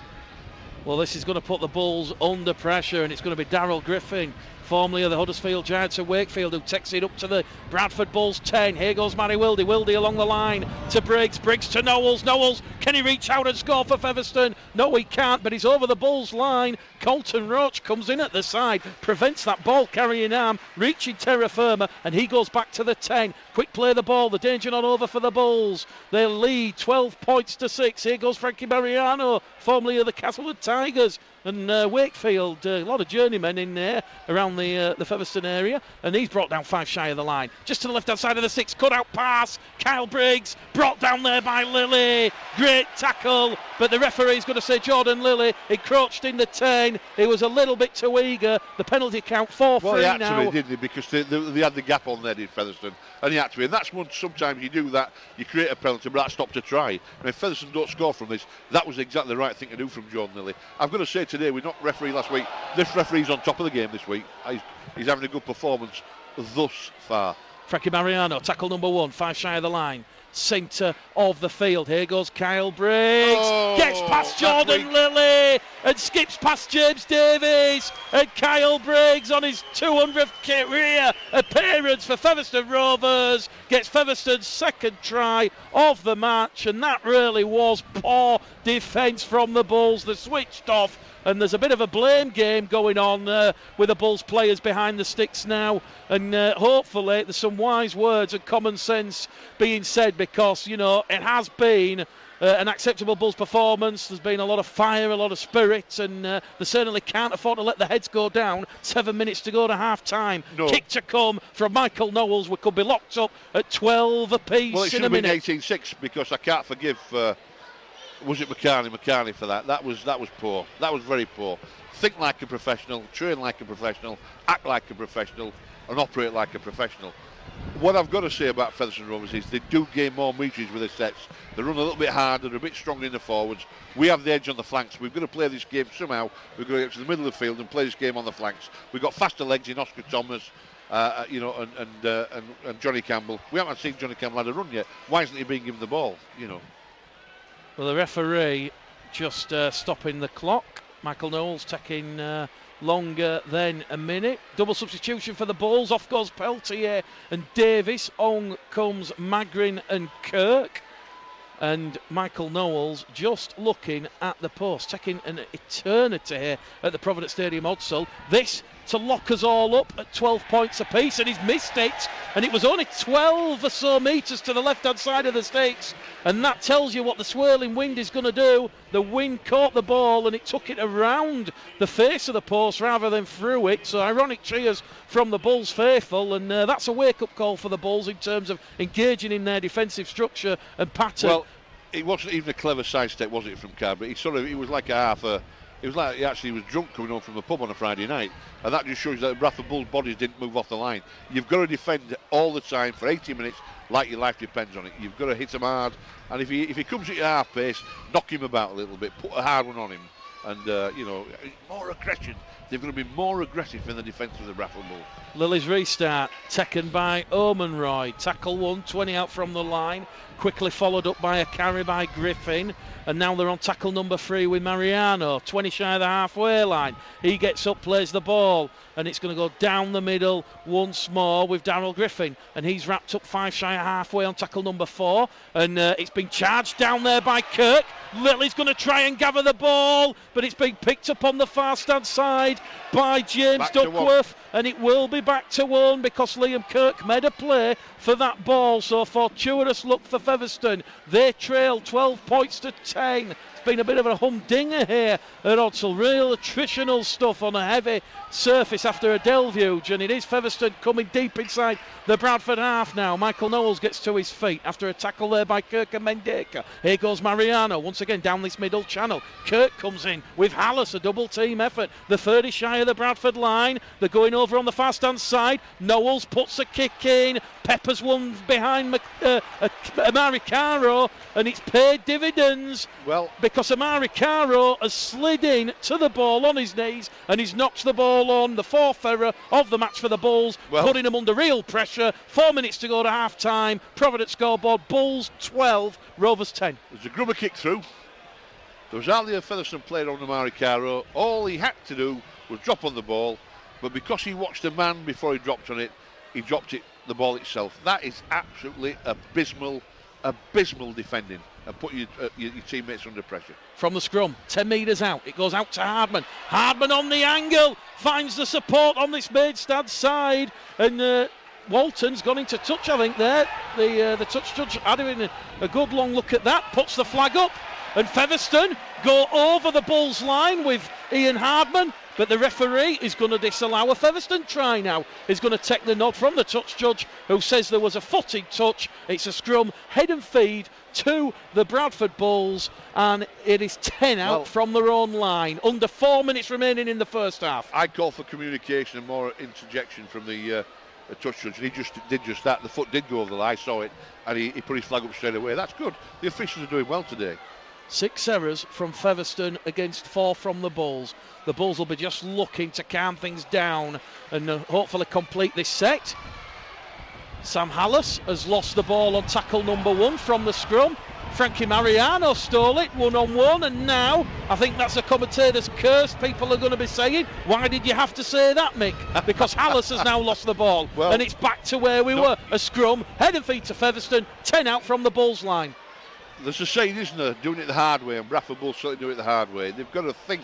Well, this is going to put the Bulls under pressure, and it's going to be Darryl Griffin, formerly of the Huddersfield Giants of Wakefield, who takes it up to the Bradford Bulls 10. Here goes Matty Wildy. Wildy along the line to Briggs. Briggs to Knowles. Knowles, can he reach out and score for Featherstone? No, he can't, but he's over the Bulls line. Colton Roach comes in at the side, prevents that ball carrying arm, reaching terra firma, and he goes back to the 10. Quick play the ball. The danger not over for the Bulls. They lead 12 points to 6. Here goes Frankie Mariano, formerly of the Castlewood Tigers. And Wakefield, a lot of journeymen in there around the Featherstone area, and he's brought down 5 shy of the line. Just to the left-hand side of the 6, cut out pass. Kyle Briggs brought down there by Lilly. Great tackle, but the referee's going to say Jordan Lilly encroached in the 10. He was a little bit too eager. The penalty count 4-3 now. Well, he had to be, didn't he? Because they had the gap on there, did Featherstone, and he had to be. And that's when sometimes you do that, you create a penalty, but that's not to try. And if Featherstone don't score from this, that was exactly the right thing to do from Jordan Lilly. I've got to say today, we knocked referee last week. This referee's on top of the game this week. He's having a good performance thus far. Frankie Mariano, tackle number 1, 5 shy of the line. Centre of the field. Here goes Kyle Briggs. Gets past Jordan Lilly and skips past James Davies. And Kyle Briggs, on his 200th career appearance for Featherstone Rovers, gets Featherstone's second try of the match. And that really was poor defence from the Bulls. They switched off. And there's a bit of a blame game going on with the Bulls players behind the sticks now. And hopefully there's some wise words and common sense being said, because, you know, it has been an acceptable Bulls performance. There's been a lot of fire, a lot of spirit, and they certainly can't afford to let the heads go down. 7 minutes to go to half-time. No. Kick to come from Michael Knowles. We could be locked up at 12 apiece well, it in a minute. Well, it should have been 18-6, because I can't forgive... was it McCarney for that? That was poor. That was very poor. Think like a professional, train like a professional, act like a professional, and operate like a professional. What I've got to say about Featherstone Rovers is they do gain more metres with their sets. They run a little bit harder, they're a bit stronger in the forwards. We have the edge on the flanks. We've got to play this game somehow. We've got to get to the middle of the field and play this game on the flanks. We've got faster legs in Oscar Thomas, and Johnny Campbell. We haven't seen Johnny Campbell had a run yet. Why isn't he being given the ball? You know. Well, the referee just stopping the clock. Michael Knowles taking longer than a minute. Double substitution for the Bulls. Off goes Peltier and Davis. On comes Magrin and Kirk. And Michael Knowles just looking at the post, taking an eternity here at the Providence Stadium Odsal. This to lock us all up at 12 points apiece, and he's missed it. And it was only 12 or so metres to the left-hand side of the stakes. And that tells you what the swirling wind is going to do. The wind caught the ball and it took it around the face of the post rather than through it. So ironic cheers from the Bulls faithful, and that's a wake-up call for the Bulls in terms of engaging in their defensive structure and pattern. Well, it wasn't even a clever sidestep, was it, from Carberry? It was like a half a... It was like he actually was drunk coming home from the pub on a Friday night, and that just shows that the Bradford Bulls' bodies didn't move off the line. You've got to defend all the time for 80 minutes like your life depends on it. You've got to hit him hard, and if he comes at your half pace, knock him about a little bit, put a hard one on him, and more aggression. They're going to be more aggressive in the defence of the Bradford Bulls. Lily's restart taken by Omenroy. Tackle 1, 20 out from the line. Quickly followed up by a carry by Griffin. And now they're on tackle number 3 with Mariano. 20 shy of the halfway line. He gets up, plays the ball. And it's going to go down the middle once more with Darryl Griffin. And he's wrapped up 5 shy of halfway on tackle number 4. And it's been charged down there by Kirk. Lily's going to try and gather the ball. But it's been picked up on the far stand side by James Duckworth. and it will be back to 1 because Liam Kirk made a play for that ball. So fortuitous luck for Featherstone. They trail 12 points to 10. It's been a bit of a humdinger here at Odsal. Real attritional stuff on a heavy surface after a deluge, and it is Featherstone coming deep inside the Bradford half now. Michael Knowles gets to his feet after a tackle there by Kirk and Mendeka. Here goes Mariano once again down this middle channel. Kirk comes in with Hallis, a double team effort. The 30 shy of the Bradford line. They're going over on the fast hand side. Knowles puts a kick in. Peppers one behind Amari Caro, and it's paid dividends. Well, because Amari Caro has slid in to the ball on his knees, and he's knocked the ball on. The fourth error of the match for the Bulls, putting them under real pressure. 4 minutes to go to half time. Providence scoreboard, Bulls 12, Rovers 10. There's a grubber kick through. There was hardly a Featherstone player on Amari Caro. All he had to do was drop on the ball, but because he watched a man before he dropped on it, he dropped it, the ball itself. That is absolutely abysmal defending and put your teammates under pressure. From the scrum, 10 metres out, it goes out to Hardman. Hardman on the angle, finds the support on this Maidstad side, and Walton's gone into touch, I think, there. The touch judge having a good long look at that, puts the flag up, and Featherstone go over the Bulls line with Ian Hardman, but the referee is going to disallow a Featherstone try now. He's going to take the nod from the touch judge, who says there was a footed touch. It's a scrum, head and feed to the Bradford Bulls, and it is 10 out from their own line. Under 4 minutes remaining in the first half. I call for communication and more interjection from the touch judge, and he did just that. The foot did go over the line, I saw it, and he put his flag up straight away. That's good. The officials are doing well today. 6 errors from Featherstone against 4 from the Bulls. The Bulls will be just looking to calm things down and hopefully complete this set. Sam Hallis has lost the ball on tackle number 1 from the scrum. Frankie Mariano stole it 1-on-1, and now I think that's a commentator's curse. People are going to be saying, why did you have to say that, Mick? Because Hallis has now lost the ball, and it's back to where we were. A scrum, head and feet to Featherstone, 10 out from the Bulls line. There's a saying, isn't there, doing it the hard way, and Bradford Bulls certainly do it the hard way. They've got to think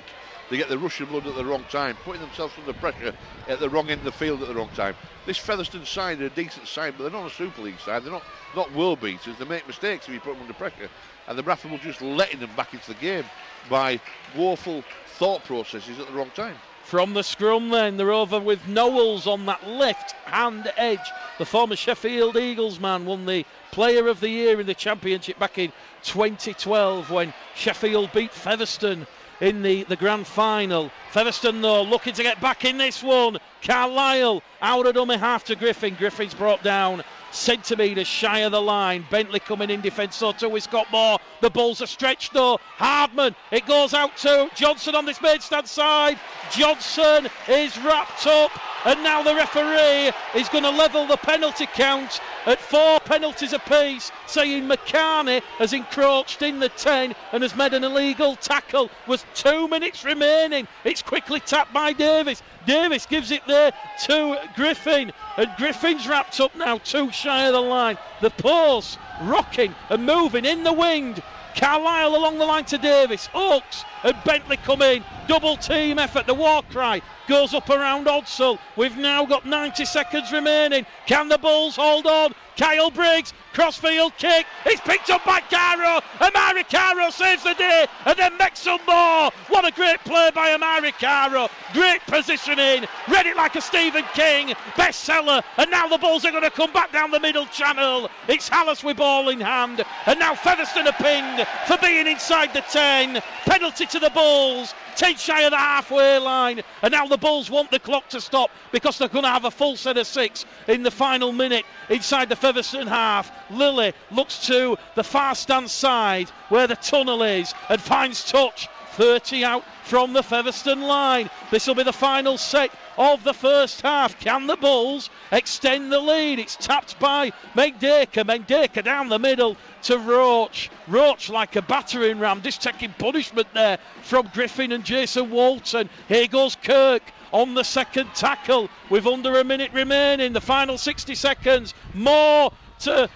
they get the rush of blood at the wrong time, putting themselves under pressure at the wrong end of the field at the wrong time. This Featherstone side are a decent side, but they're not a Super League side. They're not world beaters. They make mistakes if you put them under pressure. And the Bradford Bulls just letting them back into the game by woeful thought processes at the wrong time. From the scrum then, they're over with Knowles on that left-hand edge. The former Sheffield Eagles man won the Player of the Year in the Championship back in 2012 when Sheffield beat Featherstone in the grand final. Featherstone, though, looking to get back in this one. Carlisle out of dummy half to Griffin. Griffin's brought down centimetres shy of the line. Bentley coming in defence, so too is Scott Moore. The Bulls are stretched though. Hardman, it goes out to Johnson on this Maidstad side. Johnson is wrapped up, and now the referee is going to level the penalty count at 4 penalties apiece, saying McCarney has encroached in the 10 and has made an illegal tackle. Was 2 minutes remaining. It's quickly tapped by Davis. Davis gives it there to Griffin, and Griffin's wrapped up now, 2 shy of the line. The post rocking and moving in the wind. Carlisle along the line to Davis. Oakes and Bentley come in. Double team effort. The war cry goes up around Odsal. We've now got 90 seconds remaining. Can the Bulls hold on? Kyle Briggs, crossfield kick. It's picked up by Caro. Amari Caro saves the day, and then makes some more. What a great play by Amari Caro. Great positioning. Read it like a Stephen King bestseller. And now the Bulls are going to come back down the middle channel. It's Hallis with ball in hand. And now Featherstone are pinned for being inside the 10. Penalty to the Bulls. 10 shy of the halfway line, and now the Bulls want the clock to stop because they're going to have a full set of 6 in the final minute inside the Featherstone half. Lilly looks to the far stand side where the tunnel is and finds touch. 30 out from the Featherstone line. This will be the final set of the first half. Can the Bulls extend the lead? It's tapped by Mendeka. Mendeka down the middle to Roach. Roach like a battering ram, just taking punishment there from Griffin and Jason Walton. Here goes Kirk on the second tackle with under a minute remaining. The final 60 seconds. More to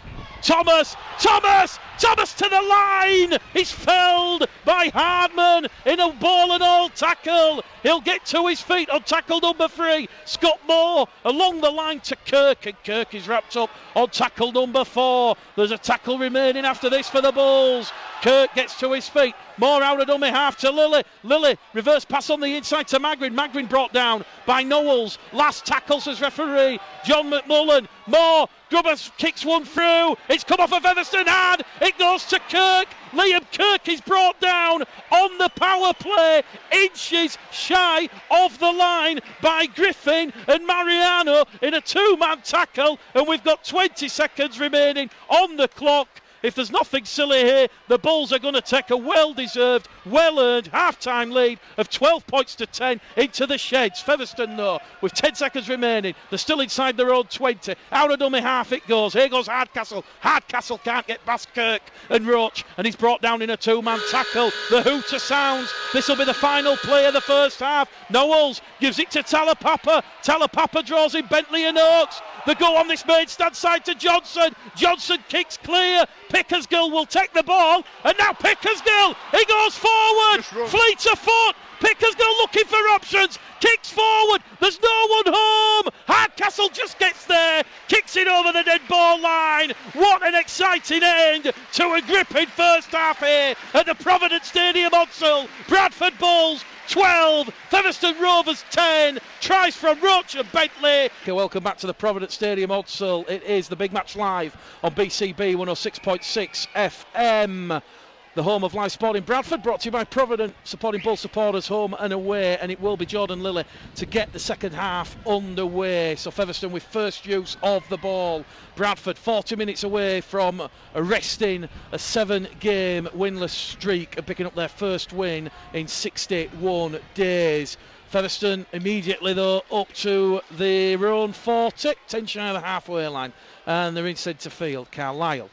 Thomas to the line. He's felled by Hardman in a ball and all tackle. He'll get to his feet on tackle number 3. Scott Moore along the line to Kirk, and Kirk is wrapped up on tackle number 4. There's a tackle remaining after this for the Bulls. Kirk gets to his feet. Moore out of dummy half to Lilly. Lilly, reverse pass on the inside to Magrin. Magrin brought down by Knowles. Last tackle, says referee John McMullen. Moore, Grubber kicks one through. It's come off of Featherstone hard. It goes to Kirk. Liam Kirk is brought down on the power play, inches shy of the line by Griffin and Mariano in a 2-man tackle, and we've got 20 seconds remaining on the clock. If there's nothing silly here, the Bulls are going to take a well-deserved, well-earned half-time lead of 12 points to 10 into the sheds. Featherstone, though, with 10 seconds remaining, they're still inside their own 20. Out of dummy half it goes. Here goes Hardcastle. Hardcastle can't get past Kirk and Roach, and he's brought down in a 2-man tackle. The hooter sounds. This will be the final play of the first half. Knowles gives it to Talapapa. Talapapa draws in Bentley and Oakes. They go on this main stand side to Johnson. Johnson kicks clear. Pickersgill will take the ball, and now Pickersgill, he goes forward, fleet of foot. Pickersgill looking for options, kicks forward, there's no one home. Hardcastle just gets there, kicks it over the dead ball line. What an exciting end to a gripping first half here at the Providence Stadium, Odsal. Bradford Bulls 12, Featherstone Rovers 10, tries from Roach and Bentley. Okay, welcome back to the Providence Stadium, Odsal. It is the Big Match Live on BCB 106.6 FM. The home of live sport in Bradford, brought to you by Provident, supporting Bull supporters home and away, and it will be Jordan Lilly to get the second half underway. So Featherstone with first use of the ball. Bradford 40 minutes away from arresting a 7-game winless streak and picking up their first win in 61 days. Featherstone immediately, though, up to their own 40, 10 shy of the halfway line, and they're in centre field. Carlisle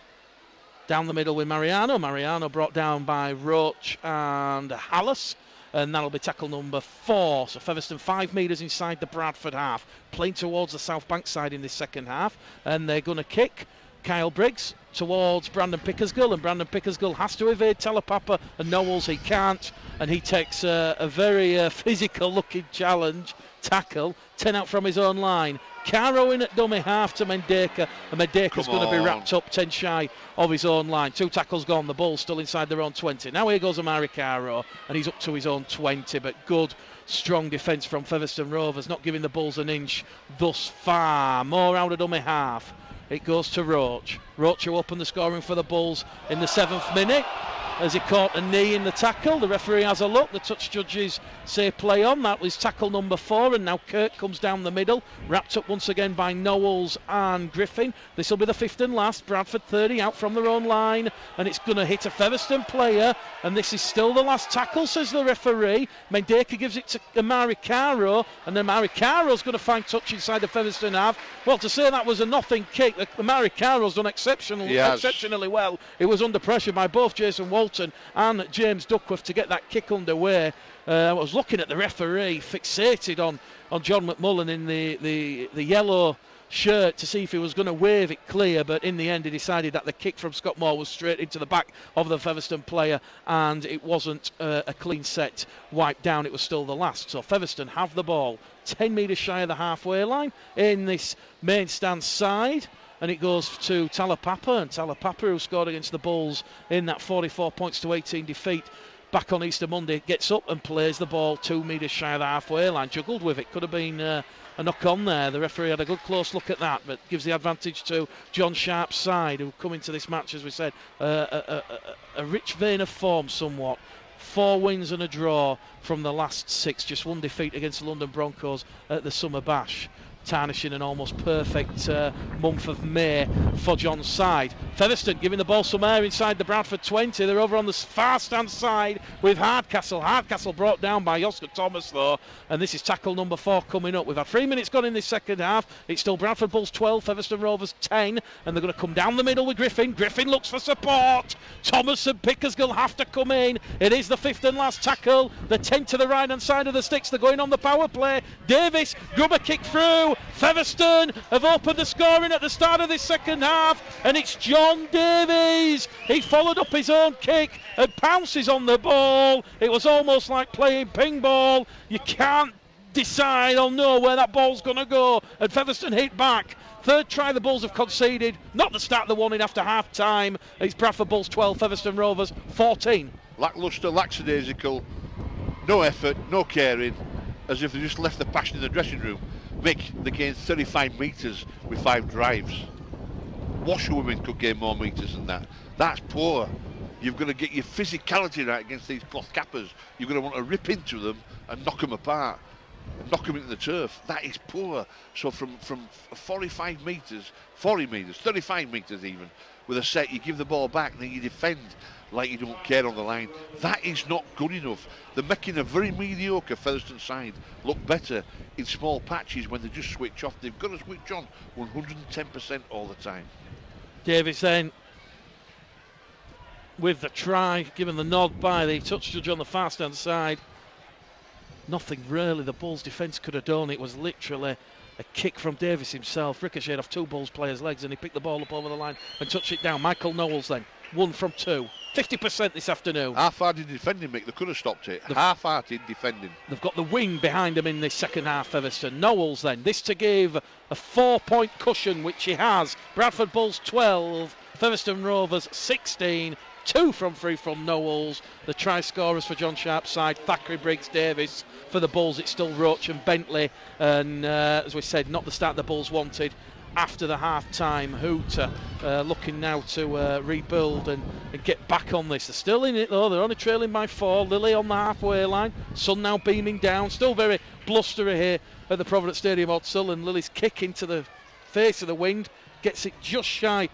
down the middle with Mariano. Mariano brought down by Roach and Hallis, and that'll be tackle number 4. So Featherstone 5 metres inside the Bradford half, playing towards the South Bank side in this second half, and they're going to kick Kyle Briggs towards Brandon Pickersgill, and Brandon Pickersgill has to evade Talapapa, and Knowles he can't, and he takes a very physical looking challenge tackle, 10 out from his own line. Caro in at dummy half to Mendeka, and Mendeka's going to be wrapped up 10 shy of his own line. 2 tackles gone, the Bulls still inside their own 20. Now here goes Amari Caro, and he's up to his own 20, but good strong defence from Featherstone Rovers, not giving the Bulls an inch thus far. More out of dummy half. It goes to Roach. Roach who opened the scoring for the Bulls in the 7th minute as he caught a knee in the tackle. The referee has a look. The touch judges say play on. That was tackle number 4, and now Kirk comes down the middle, wrapped up once again by Knowles and Griffin. This will be the 5th and last. Bradford 30 out from their own line, and it's going to hit a Featherstone player, and this is still the last tackle, says the referee. Mendeka gives it to Amari Caro, and then Amari Caro's going to find touch inside the Featherstone half. Well, to say that was a nothing kick, Amari Caro's done exceptionally well. It was under pressure by both Jason Walton and James Duckworth to get that kick underway. I was looking at the referee, fixated on John McMullen in the yellow shirt to see if he was going to wave it clear, but in the end he decided that the kick from Scott Moore was straight into the back of the Featherstone player, and it wasn't a clean set wiped down. It was still the last. So Featherstone have the ball 10 metres shy of the halfway line in this main stand side, and it goes to Talapapa, and Talapapa, who scored against the Bulls in that 44 points to 18 defeat back on Easter Monday, gets up and plays the ball 2 metres shy of the halfway line. Juggled with it, could have been a knock on there. The referee had a good close look at that, but gives the advantage to John Sharp's side, who come into this match, as we said, a rich vein of form somewhat. 4 wins and a draw from the last 6, just 1 defeat against the London Broncos at the Summer Bash, tarnishing an almost perfect month of May for John's side. Featherstone giving the ball some air inside the Bradford 20. They're over on the far stand side with Hardcastle. Hardcastle brought down by Oscar Thomas, though, and this is tackle number 4 coming up. We've had 3 minutes gone in this second half. It's still Bradford Bulls 12, Featherstone Rovers 10, and they're going to come down the middle with Griffin. Griffin looks for support. Thomas and Pickersgill have to come in. It is the 5th and last tackle. The 10 to the right hand side of the sticks. They're going on the power play. Davis, Grubber kick through. Featherstone have opened the scoring at the start of this second half, and it's John on, Davies! He followed up his own kick and pounces on the ball. It was almost like playing ping ball. You can't decide or know where that ball's going to go. And Featherstone hit back. Third try the Bulls have conceded. Not the start they wanted after half time. It's Bradford Bulls 12, Featherstone Rovers 14. Lacklustre, lackadaisical, no effort, no caring, as if they just left the passion in the dressing room. Mick, they gained 35 metres with 5 drives. Washerwomen could gain more metres than that. That's poor. You've got to get your physicality right against these cloth cappers. You're going to want to rip into them and knock them apart. Knock them into the turf. That is poor. So from 45 metres, 40 metres, 35 metres even, with a set, you give the ball back and then you defend like you don't care on the line. That is not good enough. They're making a very mediocre Featherstone side look better in small patches when they just switch off. They've got to switch on 110% all the time. Davies then with the try, given the nod by the touch judge on the fast hand side. Nothing really the Bulls defence could have done. It was literally a kick from Davies himself, ricocheted off 2 Bulls players' legs, and he picked the ball up over the line and touched it down. Michael Knowles then, 1 from 2. 50% this afternoon. Half-hearted defending, Mick. They could have stopped it. Half-hearted defending. They've got the wing behind them in this second half, Featherstone. Knowles then, this to give a 4-point cushion, which he has. Bradford Bulls 12, Featherstone Rovers 16. 2 from 3 from Knowles. The try scorers for John Sharp's side, Thackeray, Briggs, Davis. For the Bulls, it's still Roach and Bentley. And as we said, not the start the Bulls wanted after the half-time hooter. Looking now to rebuild and get back on this. They're still in it though. They're only trailing by 4. Lily on the halfway line. Sun now beaming down. Still very blustery here at the Providence Stadium Hotel. And Lily's kick into the face of the wind gets it just shy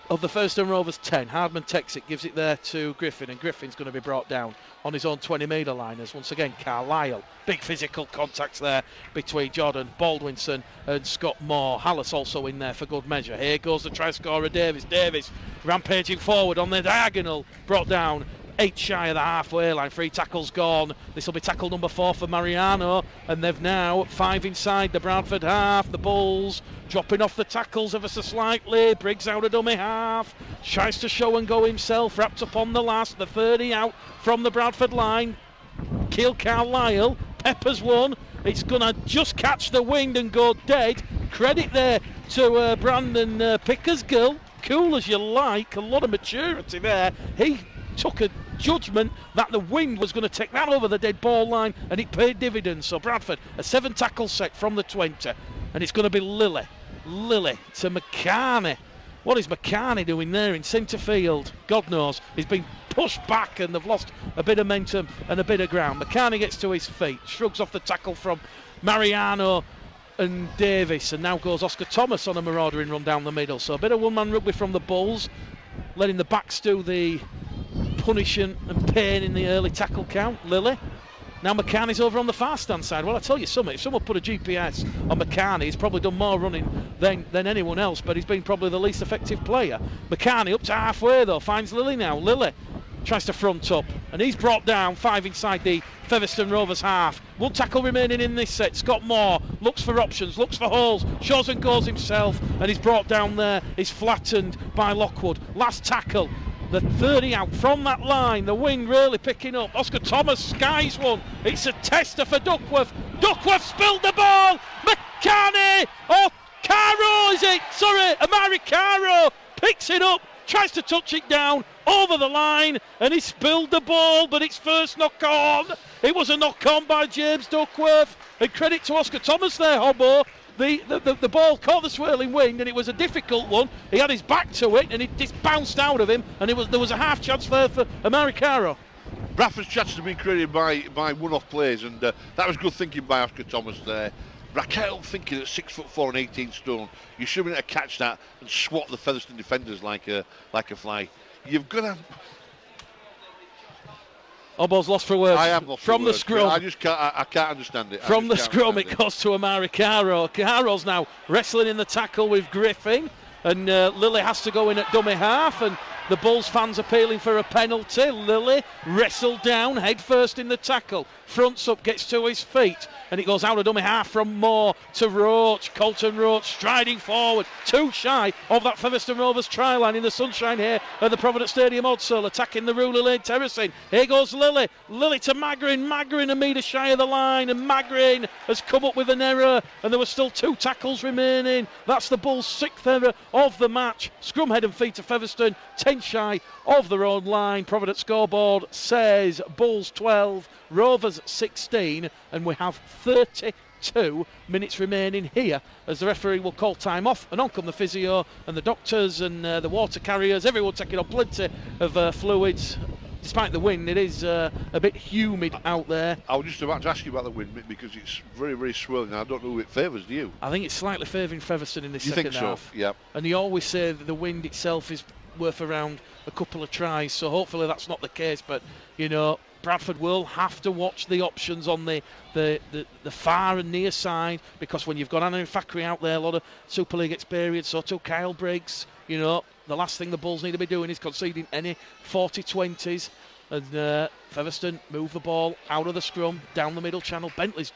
of the Featherstone Rovers 10. Hardman takes it, gives it there to Griffin, and Griffin's going to be brought down on his own 20-metre line as once again Carlisle. Big physical contacts there between Jordan Baldwinson and Scott Moore. Hallis also in there for good measure. Here goes the try scorer Davis. Davis rampaging forward on the diagonal, brought down 8 shy of the halfway line. 3 tackles gone. This will be tackle number 4 for Mariano, and they've now 5 inside the Bradford half. The Bulls dropping off the tackles ever so slightly. Briggs out of dummy half, tries to show and go himself, wrapped up on the last, the 30 out from the Bradford line. Keel Carlisle, Peppers one. It's gonna just catch the wind and go dead. Credit there to Brandon Pickersgill. Cool as you like, a lot of maturity there. He took a judgment that the wind was going to take that over the dead ball line, and it paid dividends. So Bradford, a 7 tackle set from the 20, and it's going to be Lily to McCarney. What is McCarney doing there in centre field? God knows. He's been pushed back and they've lost a bit of momentum and a bit of ground. McCarney gets to his feet, shrugs off the tackle from Mariano and Davis, and now goes Oscar Thomas on a maraudering run down the middle. So a bit of one-man rugby from the Bulls, letting the backs do the punishing and pain in the early tackle count. Lily. Now McCarney's over on the far stand side. Well, I tell you something, if someone put a GPS on McCarney, he's probably done more running than anyone else, but he's been probably the least effective player. McCarney up to halfway though, finds Lily now. Lily tries to front up, and he's brought down 5 inside the Featherstone Rovers half. 1 tackle remaining in this set. Scott Moore looks for options, looks for holes, shows and goes himself, and he's brought down there. He's flattened by Lockwood. Last tackle. The 30 out from that line, the wind really picking up. Oscar Thomas skies one. It's a tester for Duckworth. Duckworth spilled the ball. McCarney. Oh, Caro is it? Sorry, Amari Caro picks it up, tries to touch it down over the line, and he spilled the ball, but it's first knock on. It was a knock on by James Duckworth. And credit to Oscar Thomas there, Hobbo. The ball caught the swirling wind, and it was a difficult one. He had his back to it, and it just bounced out of him, and there was a half chance there for Amari Caro. Bradford's chances have been created by one-off plays, and that was good thinking by Oscar Thomas there. Raquel thinking at 6'4" and 18 stone, you should be able to catch that and swat the Featherstone defenders like a fly. You've got to. Hobbo's lost for words. I am lost from for the words. scrum. I can't understand it. From the scrum, it goes to Amari Caro. Caro's now wrestling in the tackle with Griffin, and Lily has to go in at dummy half, and The Bulls fans appealing for a penalty. Lilly wrestled down, head first in the tackle. Fronts up, gets to his feet, and it goes out of dummy half from Moore to Roach. Colton Roach striding forward, too shy of that Featherstone Rovers try line in the sunshine here at the Providence Stadium. Odsall attacking the Ruler Lane terracing. Here goes Lilly. Lilly to Magrin. Magrin a metre shy of the line, and Magrin has come up with an error, and there were still 2 tackles remaining. That's the Bulls' 6th error of the match. Scrum head and feet to Featherstone, 10 shy of their own line. Providence scoreboard says Bulls 12, Rovers 16, and we have 32 minutes remaining here as the referee will call time off, and on come the physio and the doctors and the water carriers, everyone taking on plenty of fluids. Despite the wind, it is a bit humid out there. I was just about to ask you about the wind, Mick, because it's very, very swirling. I don't know who it favours, do you? I think it's slightly favouring Featherstone in this second half. You think so? Yeah. And you always say that the wind itself is worth around a couple of tries, so hopefully that's not the case. But, you know, Bradford will have to watch the options on the far and near side, because when you've got Anna Fakri out there, a lot of Super League experience, so too Kyle Briggs, you know, the last thing the Bulls need to be doing is conceding any 40-20s. And Featherstone move the ball out of the scrum, down the middle channel. Bentley's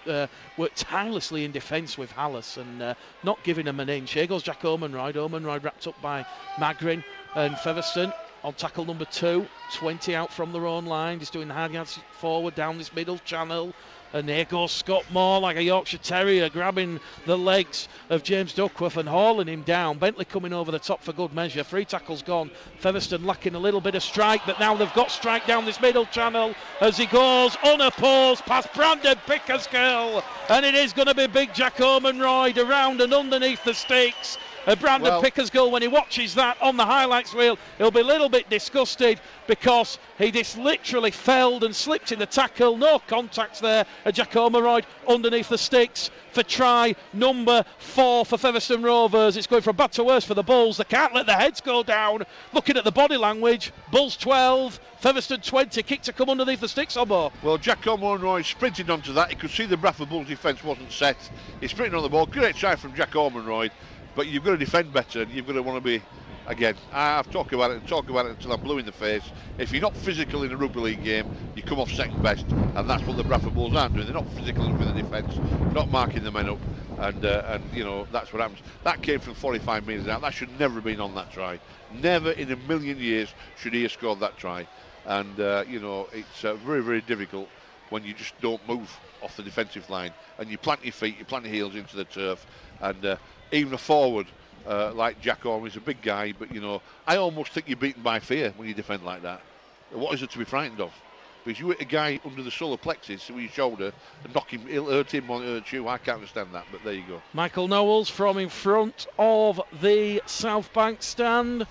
worked tirelessly in defence with Hallis and not giving him an inch. Here goes Jack Omenroyd. Omenroyd wrapped up by Magrin, and Featherstone on tackle number 2. 20 out from their own line. Just doing the hard yards forward down this middle channel. And here goes Scott Moore like a Yorkshire Terrier, grabbing the legs of James Duckworth and hauling him down. Bentley coming over the top for good measure. 3 tackles gone. Featherstone lacking a little bit of strike, but now they've got strike down this middle channel as he goes unopposed past Brandon Pickersgill. And it is going to be big Jack Omenroyd around and underneath the sticks. Brandon Pickersgill, when he watches that on the highlights reel, he'll be a little bit disgusted because he just literally fell and slipped in the tackle. No contact there. Jack Omenroyd underneath the sticks for try number 4 for Featherstone Rovers. It's going from bad to worse for the Bulls. They can't let their heads go down. Looking at the body language, Bulls 12, Featherstone 20. Kick to come underneath the sticks, Obo. Well, Jack Omenroyd sprinted onto that. He could see the Bradford Bulls defence wasn't set. He's sprinting on the ball. Great try from Jack Omenroyd. But you've got to defend better, and you've got to want to be, again, I've talked about it until I'm blue in the face. If you're not physical in a rugby league game, you come off second best, and that's what the Bradford Bulls aren't doing. They're not physical enough in the defence, not marking the men up, and you know, that's what happens. That came from 45 metres out. That should never have been on that try. Never in a million years should he have scored that try. And, you know, it's very, very difficult when you just don't move off the defensive line, and you plant your feet, you plant your heels into the turf, and even a forward like Jack Orme is a big guy, but you know, I almost think you're beaten by fear when you defend like that. What is it to be frightened of? Because you hit a guy under the solar plexus with your shoulder and knock him, it'll hurt him or hurt you. I can't understand that, but there you go. Michael Knowles from in front of the South Bank stand,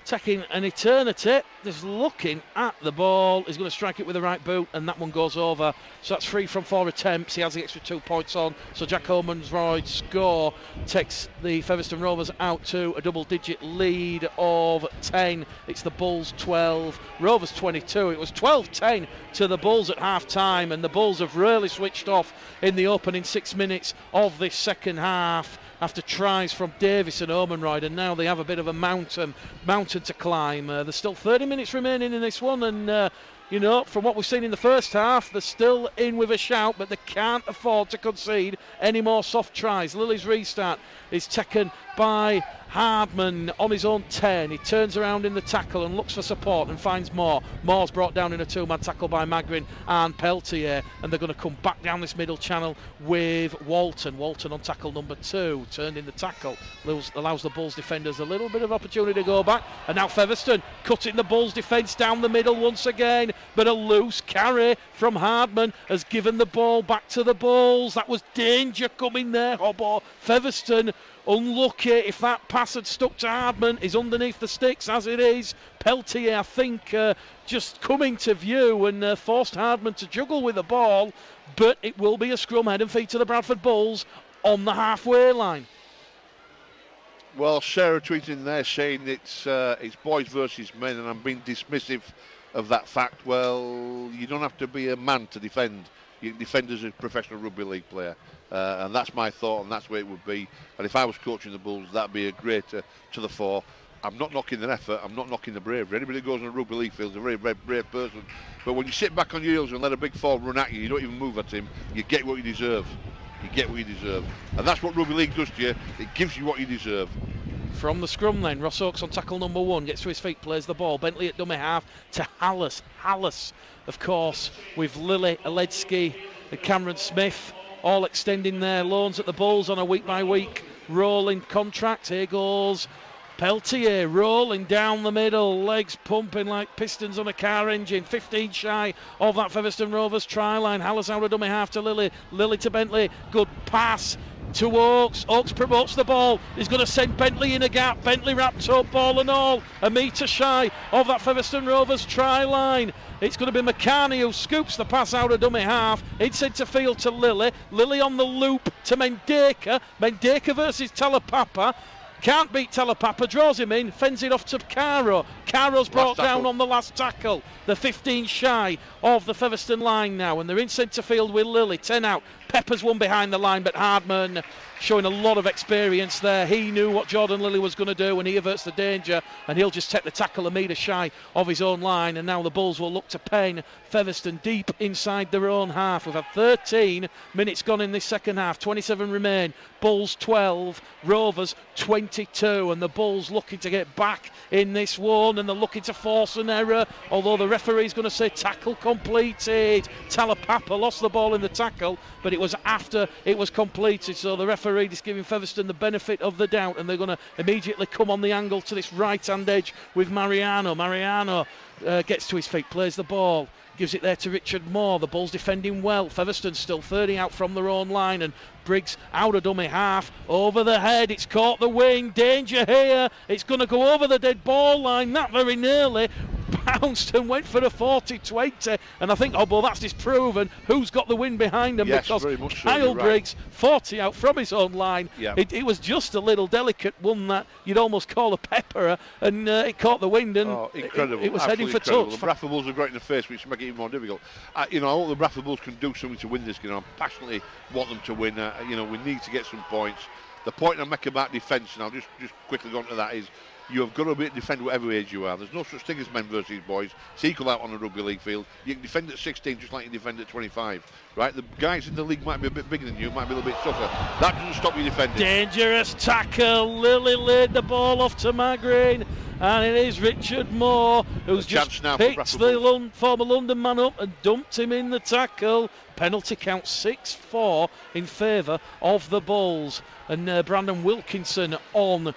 taking an eternity, just looking at the ball. He's going to strike it with the right boot, and that one goes over. So that's 3 from 4 attempts. He has the extra 2 points on. So Jack Omenroyd's score takes the Featherstone Rovers out to a double-digit lead of 10. It's the Bulls 12, Rovers 22. It was 12-10 to the Bulls at half-time, and the Bulls have really switched off in the opening 6 minutes of this second half, after tries from Davis and Omenroyd, and now they have a bit of a mountain to climb. There's still 30 minutes remaining in this one, and you know, from what we've seen in the first half, they're still in with a shout, but they can't afford to concede any more soft tries. Lily's restart is taken by Hardman on his own 10. He turns around in the tackle and looks for support and finds Moore. Moore's brought down in a 2-man tackle by Magrin and Peltier, and they're going to come back down this middle channel with Walton. Walton on tackle number 2, turned in the tackle, allows the Bulls defenders a little bit of opportunity to go back, and now Featherstone cutting the Bulls defence down the middle once again, but a loose carry from Hardman has given the ball back to the Bulls. That was danger coming there, Hobbo. Featherstone unlucky. If that pass had stuck to Hardman, is underneath the sticks as it is. Peltier, I think, just coming to view and forced Hardman to juggle with the ball, but it will be a scrum head and feet to the Bradford Bulls on the halfway line. Well, Sarah tweeting there saying it's boys versus men, and I'm being dismissive of that fact. Well, you don't have to be a man to defend. You can defend as a professional rugby league player. And that's my thought, and that's where it would be. And if I was coaching the Bulls, that'd be a great to the fore. I'm not knocking their effort, I'm not knocking the bravery. Anybody that goes on a rugby league field is a very brave person. But when you sit back on your heels and let a big forward run at you, you don't even move at him, you get what you deserve. You get what you deserve. And that's what rugby league does to you. It gives you what you deserve. From the scrum then, Ross Oakes on tackle number 1, gets to his feet, plays the ball. Bentley at dummy half to Hallis. Hallis, of course, with Lily, Aledzki and Cameron Smith all extending their loans at the Bulls on a week-by-week rolling contract. Here goes Peltier rolling down the middle, legs pumping like pistons on a car engine. 15 shy of that Featherstone Rovers try line. Hallis out of dummy half to Lily. Lily to Bentley. Good pass to Oakes. Oakes promotes the ball. He's going to send Bentley in a gap. Bentley wrapped up, ball and all. A metre shy of that Featherstone Rovers try line. It's going to be McCarney who scoops the pass out of dummy half. It's centre field to Lily. Lily on the loop to Mendeka. Mendeka versus Talapapa. Can't beat Talapapa, draws him in, fends it off to Caro. Caro's brought down on the last tackle. The 15 shy of the Featherstone line now, and they're in centre field with Lily. 10 out. Pepper's one behind the line, but Hardman showing a lot of experience there. He knew what Jordan Lilly was going to do, and he averts the danger, and he'll just take the tackle a metre shy of his own line. And now the Bulls will look to pen Featherstone deep inside their own half. We've had 13 minutes gone in this second half, 27 remain. Bulls 12, Rovers 22, and the Bulls looking to get back in this one, and they're looking to force an error, although the referee's going to say tackle completed. Talapapa lost the ball in the tackle, but it was after it was completed, so the referee is giving Featherstone the benefit of the doubt, and they're going to immediately come on the angle to this right hand edge with Mariano. Mariano gets to his feet, plays the ball, gives it there to Richard Moore. The Bulls defending well. Featherstone still 30 out from their own line, and Briggs out of dummy half, over the head, it's caught the wing, danger here, it's going to go over the dead ball line, that very nearly bounced and went for a 40-20, and I think, well, that's disproven who's got the win behind them, yes, because very much so, Kyle Briggs, 40 out from his own line. Yeah. It was just a little delicate one that you'd almost call a pepperer, and it caught the wind, and incredible. It was absolutely heading for incredible. touch. The Bradford Bulls are great in the face, which make it even more difficult. I hope the Bradford Bulls can do something to win this game. I passionately want them to win. We need to get some points. The point I make about defence, and I'll just quickly go on to that, is you have got to defend whatever age you are. There's no such thing as men versus boys. It's equal out on a rugby league field. You can defend at 16 just like you defend at 25. Right? The guys in the league might be a bit bigger than you, might be a little bit tougher. That doesn't stop you defending. Dangerous tackle. Lily laid the ball off to Magrin, and it is Richard Moore who's just picked the former London man up and dumped him in the tackle. Penalty count 6-4 in favour of the Bulls, and Brandon Wilkinson on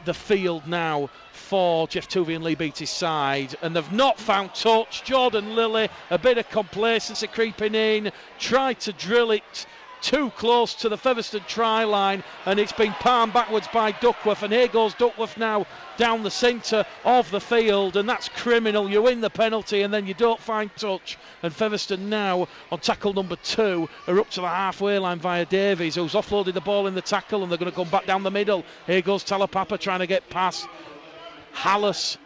the field now for Jeff Tuvey and Lee Beattie's side, and they've not found touch. Jordan Lilly, a bit of complacency creeping in, tried to drill it too close to the Featherstone try line, and it's been palmed backwards by Duckworth, and here goes Duckworth now down the centre of the field, and that's criminal. You win the penalty and then you don't find touch, and Featherstone now on tackle number 2 are up to the halfway line via Davies, who's offloaded the ball in the tackle, and they're going to come back down the middle. Here goes Talapapa trying to get past Hallis,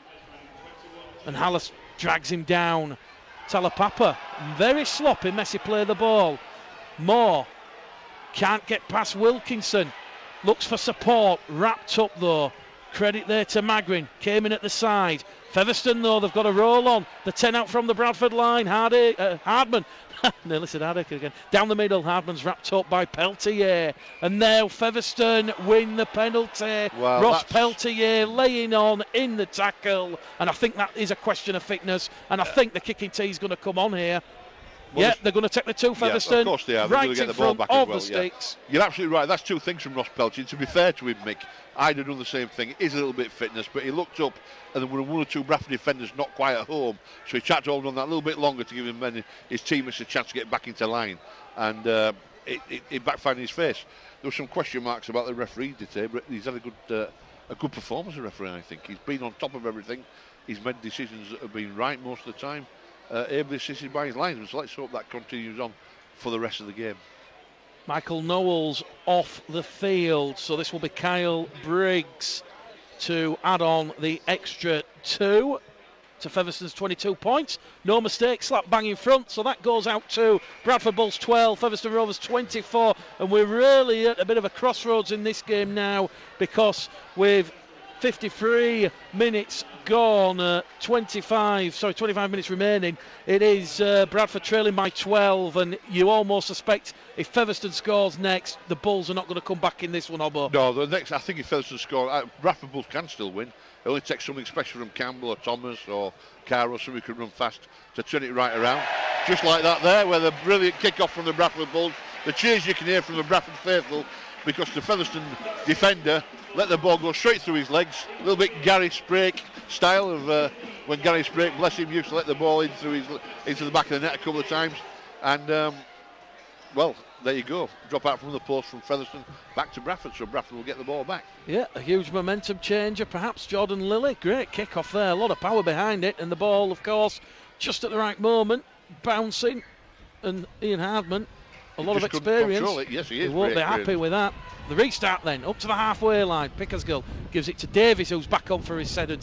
and Hallis drags him down. Talapapa, very sloppy, messy play of the ball. Moore can't get past Wilkinson, looks for support, wrapped up though. Credit there to Magrin, came in at the side. Featherstone though, they've got a roll on. The 10 out from the Bradford line. Hardman, nearly said Hardick again. Down the middle, Hardman's wrapped up by Peltier. And now Featherstone win the penalty. Well, Ross Peltier laying on in the tackle. And I think that is a question of fitness. And I think the kicking tee is going to come on here. Well, they're going to take the 2 Featherstone, of course they are. right going to get in the ball front back of as well, the sticks. You're absolutely right. That's 2 things from Ross Peltier. To be fair to him, Mick, I'd have done the same thing. It is a little bit fitness, but he looked up and there were 1 or 2 Bradford defenders not quite at home, so he tried to hold on that a little bit longer to give him and his teammates a chance to get back into line, and it backfired in his face. There were some question marks about the referee today, but he's had a good performance as a referee. I think he's been on top of everything. He's made decisions that have been right most of the time. Ably assisted by his linesman, so let's hope that continues on for the rest of the game. Michael Knowles off the field, so this will be Kyle Briggs to add on the extra 2 to Featherstone's 22 points. No mistake, slap bang in front, so that goes out to Bradford Bulls 12, Featherstone Rovers 24, and we're really at a bit of a crossroads in this game now, because with 53 minutes gone, 25 minutes remaining. It is Bradford trailing by 12, and you almost suspect if Featherstone scores next, the Bulls are not going to come back in this one, Obbo. No, the next, I think if Featherstone scores, Bradford Bulls can still win. It only takes something special from Campbell or Thomas or Carr or somebody who can run fast to turn it right around. Just like that there, where the brilliant kick-off from the Bradford Bulls. The cheers you can hear from the Bradford faithful, because the Featherstone defender let the ball go straight through his legs. A little bit Gary Sprake style of when Gary Sprake, bless him, used to let the ball in through into the back of the net a couple of times. And, well, there you go. Drop out from the post from Featherstone back to Bradford, so Bradford will get the ball back. Yeah, a huge momentum changer, perhaps. Jordan Lilly, great kick-off there, a lot of power behind it, and the ball, of course, just at the right moment, bouncing, and Ian Hardman, a lot of experience. Yes, he is. He won't be happy with that. The restart then, up to the halfway line. Pickersgill gives it to Davis, who's back on for his second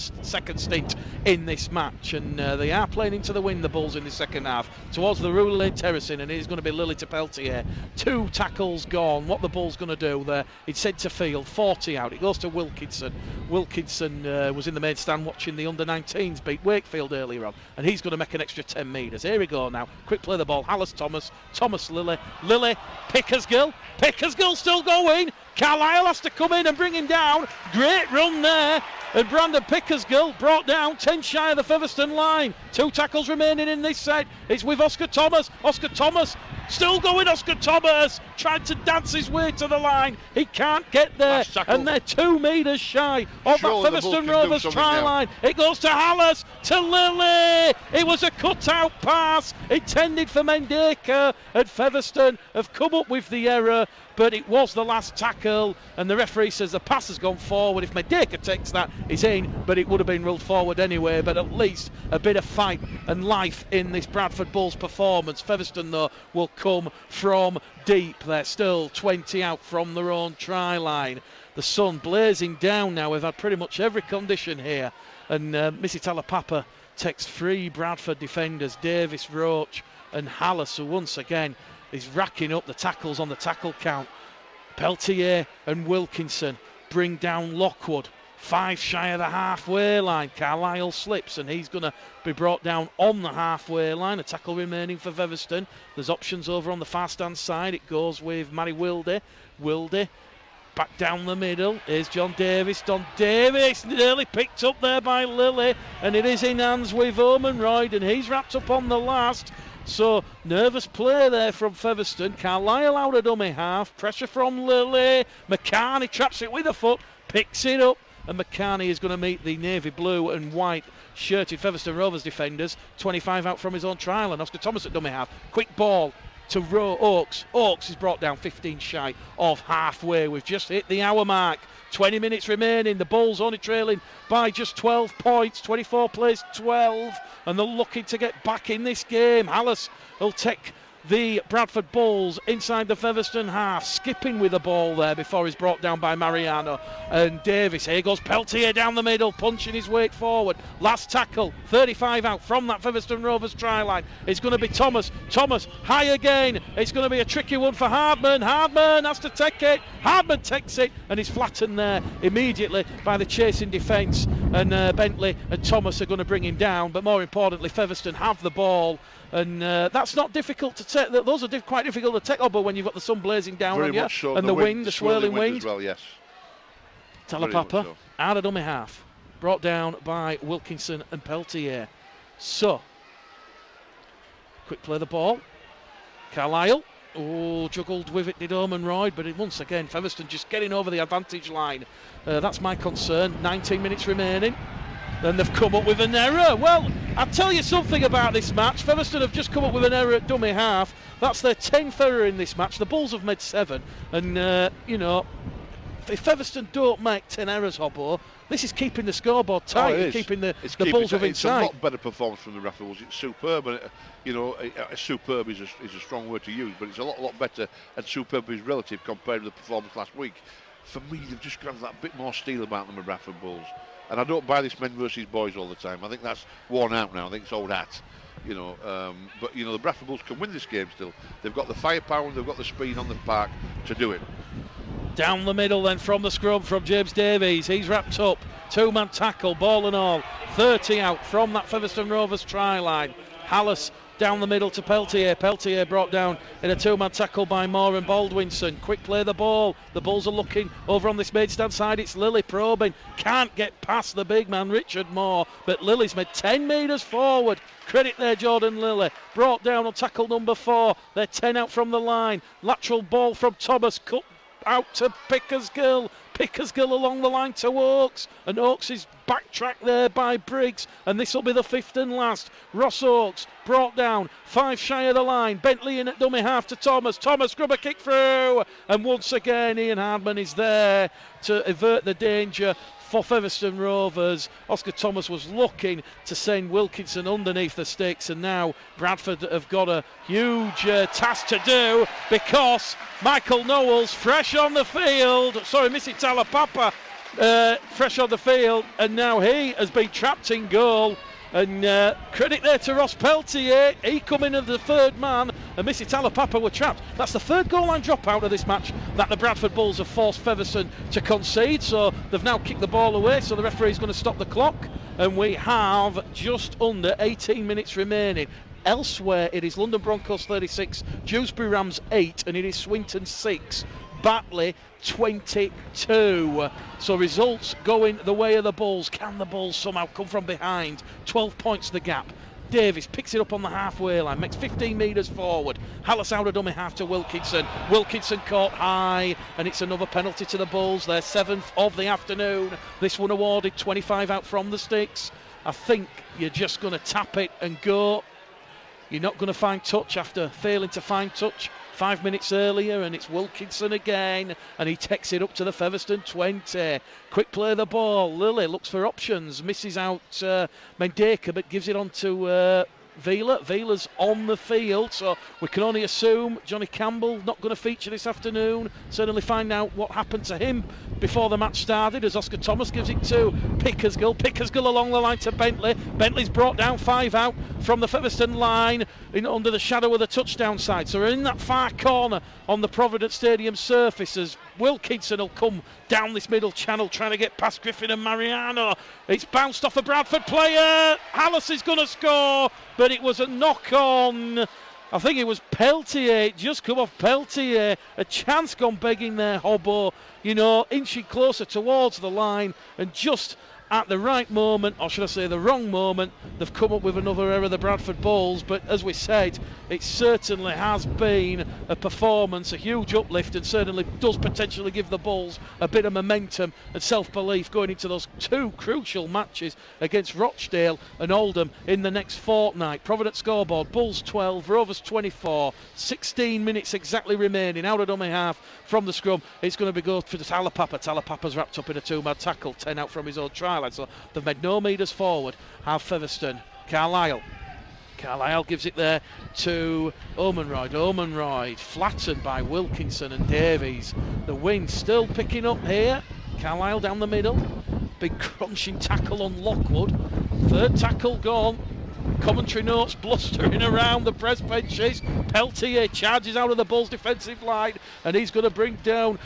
stint in this match. And they are playing into the wind, the Bulls, in the second half, towards the Rural Lane terracing, and it is going to be Lily to Peltier. 2 tackles gone. What the Bulls going to do there? It's centre field, 40 out. It goes to Wilkinson. Wilkinson was in the main stand watching the under-19s beat Wakefield earlier on, and he's going to make an extra 10 metres. Here we go now. Quick play the ball. Hallis Thomas. Thomas Lily. Lily. Pickersgill. Pickersgill still going. Carlisle has to come in and bring him down. Great run there. And Brandon Pickersgill brought down 10 shy of the Featherstone line. 2 tackles remaining in this set. It's with Oscar Thomas. Oscar Thomas still going. Oscar Thomas tried to dance his way to the line. He can't get there. And they're 2 metres shy of that Featherstone Rovers try line. It goes to Hallis, to Lily. It was a cut-out pass intended for Mendeka. And Featherstone have come up with the error, but it was the last tackle, and the referee says the pass has gone forward. If Mendeka takes that, he's in, but it would have been ruled forward anyway. But at least a bit of fight and life in this Bradford Bulls performance. Featherstone, though, will come from deep. They're still 20 out from their own try line. The sun blazing down now. We've had pretty much every condition here, and Missy Talapapa takes 3 Bradford defenders, Davis, Roach and Hallis, who once again is racking up the tackles on the tackle count. Peltier and Wilkinson bring down Lockwood. 5 shy of the halfway line. Carlisle slips, and he's going to be brought down on the halfway line. A tackle remaining for Featherstone. There's options over on the far stand side. It goes with Mary Wilde. Wilde back down the middle. Here's John Davis. Don Davis nearly picked up there by Lily, and it is in hands with Omenroyd, and he's wrapped up on the last. So nervous play there from Featherstone. Carlisle out of dummy half. Pressure from Lily. McCarney traps it with a foot, picks it up, and McCarney is going to meet the navy blue and white shirted Featherstone Rovers defenders. 25 out from his own trial, and Oscar Thomas at dummy half. Quick ball to Oakes. Oakes is brought down 15 shy of halfway. We've just hit the hour mark. 20 minutes remaining. The Bulls only trailing by just 12 points. 24 plays 12, and they're looking to get back in this game. Hallis will take the Bradford Bulls inside the Featherstone half, skipping with the ball there before he's brought down by Mariano and Davis. Here goes Peltier down the middle, punching his weight forward. Last tackle, 35 out from that Featherstone Rovers try line. It's going to be Thomas. Thomas high again. It's going to be a tricky one for Hardman. Hardman has to take it. Hardman takes it, and he's flattened there immediately by the chasing defence. And Bentley and Thomas are going to bring him down. But more importantly, Featherstone have the ball. And that's not difficult to take. Those are quite difficult to take over when you've got the sun blazing down on you, so. And the wind, the swirling wind. As well, yes. Talapapa so. Out of dummy half, brought down by Wilkinson and Peltier. So, quick play the ball. Carlisle. Oh, juggled with it, did Omenroyd, but once again, Featherstone just getting over the advantage line. That's my concern. 19 minutes remaining. Then they've come up with an error. Well, I'll tell you something about this match. Featherstone have just come up with an error at dummy half. That's their 10th error in this match. The Bulls have made 7. And, you know, if Featherstone don't make 10 errors, Hobbo, this is keeping the scoreboard tight. It's keeping the Bulls within sight. It's a lot better performance from the Bradford Bulls. It's superb. And, you know, superb is a strong word to use, but it's a lot better, and superb is relative compared to the performance last week. For me, they've just got that bit more steel about them, the Bradford Bulls. And I don't buy this men versus boys all the time. I think that's worn out now. I think it's old hat, you know. But, you know, the Bradford Bulls can win this game still. They've got the firepower and they've got the speed on the park to do it. Down the middle then from the scrum from James Davies. He's wrapped up. 2-man tackle, ball and all. 30 out from that Featherstone Rovers try line. Hallis down the middle to Peltier. Peltier brought down in a 2-man tackle by Moore and Baldwinson. Quick play the ball. The Bulls are looking over on this Maidstone side. It's Lilly probing. Can't get past the big man Richard Moore, but Lilly's made 10 metres forward. Credit there, Jordan Lilly. Brought down on tackle number 4. They're 10 out from the line. Lateral ball from Thomas. Cut out to Pickersgill. Pickersgill along the line to Oakes, and Oakes is backtracked there by Briggs, and this will be the 5th and last. Ross Oakes brought down 5 shy of the line. Bentley in at dummy half to Thomas. Thomas grub a kick through, and once again Ian Hardman is there to avert the danger for Featherstone Rovers. Oscar Thomas was looking to send Wilkinson underneath the sticks, and now Bradford have got a huge task to do, because Michael Knowles fresh on the field, Missy Talapapa fresh on the field, and now he has been trapped in goal. And credit there to Ross Peltier. He come in as the 3rd man, and Missy Talapapa were trapped. That's the 3rd goal line dropout of this match that the Bradford Bulls have forced Featherstone to concede. So they've now kicked the ball away, so the referee's going to stop the clock. And we have just under 18 minutes remaining. Elsewhere, it is London Broncos 36, Dewsbury Rams 8, and it is Swinton 6. Batley 22. So results going the way of the Bulls. Can the Bulls somehow come from behind? 12 points the gap. Davies picks it up on the halfway line, makes 15 metres forward. Hallis out of dummy half to Wilkinson. Wilkinson caught high, and it's another penalty to the Bulls. Their 7th of the afternoon. This one awarded, 25 out from the sticks. I think you're just going to tap it and go. You're not going to find touch after failing to find touch 5 minutes earlier, and it's Wilkinson again, and he takes it up to the Featherstone 20. Quick play the ball. Lilly looks for options, misses out Mendeka, but gives it on to Vila. Vila's on the field, so we can only assume Johnny Campbell not going to feature this afternoon. Certainly find out what happened to him before the match started, as Oscar Thomas gives it to Pickersgill. Pickersgill along the line to Bentley. Bentley's brought down 5 out from the Featherstone line under the shadow of the touchdown side. So we're in that far corner on the Providence Stadium surface as Wilkinson will come down this middle channel trying to get past Griffin and Mariano. It's bounced off a Bradford player. Hallis is going to score, but it was a knock on. I think it was Peltier. It just come off Peltier. A chance gone begging there, Hobbo. Inching closer towards the line, and just at the right moment, or should I say the wrong moment, they've come up with another error, the Bradford Bulls. But as we said, it certainly has been a performance, a huge uplift, and certainly does potentially give the Bulls a bit of momentum and self-belief going into those 2 crucial matches against Rochdale and Oldham in the next fortnight. Providence scoreboard, Bulls 12, Rovers 24, 16 minutes exactly remaining. Out of dummy half from the scrum, it's going to be good for the Talapapa. Talapapa's wrapped up in a 2-man tackle, 10 out from his own try line, so they've made no metres forward. Have Featherstone. Carlisle gives it there to Omenroyd flattened by Wilkinson and Davies. The wind still picking up here. Carlisle down the middle, big crunching tackle on Lockwood. 3rd tackle gone. Commentary notes blustering around the press benches. Peltier charges out of the Bulls defensive line, and he's going to bring down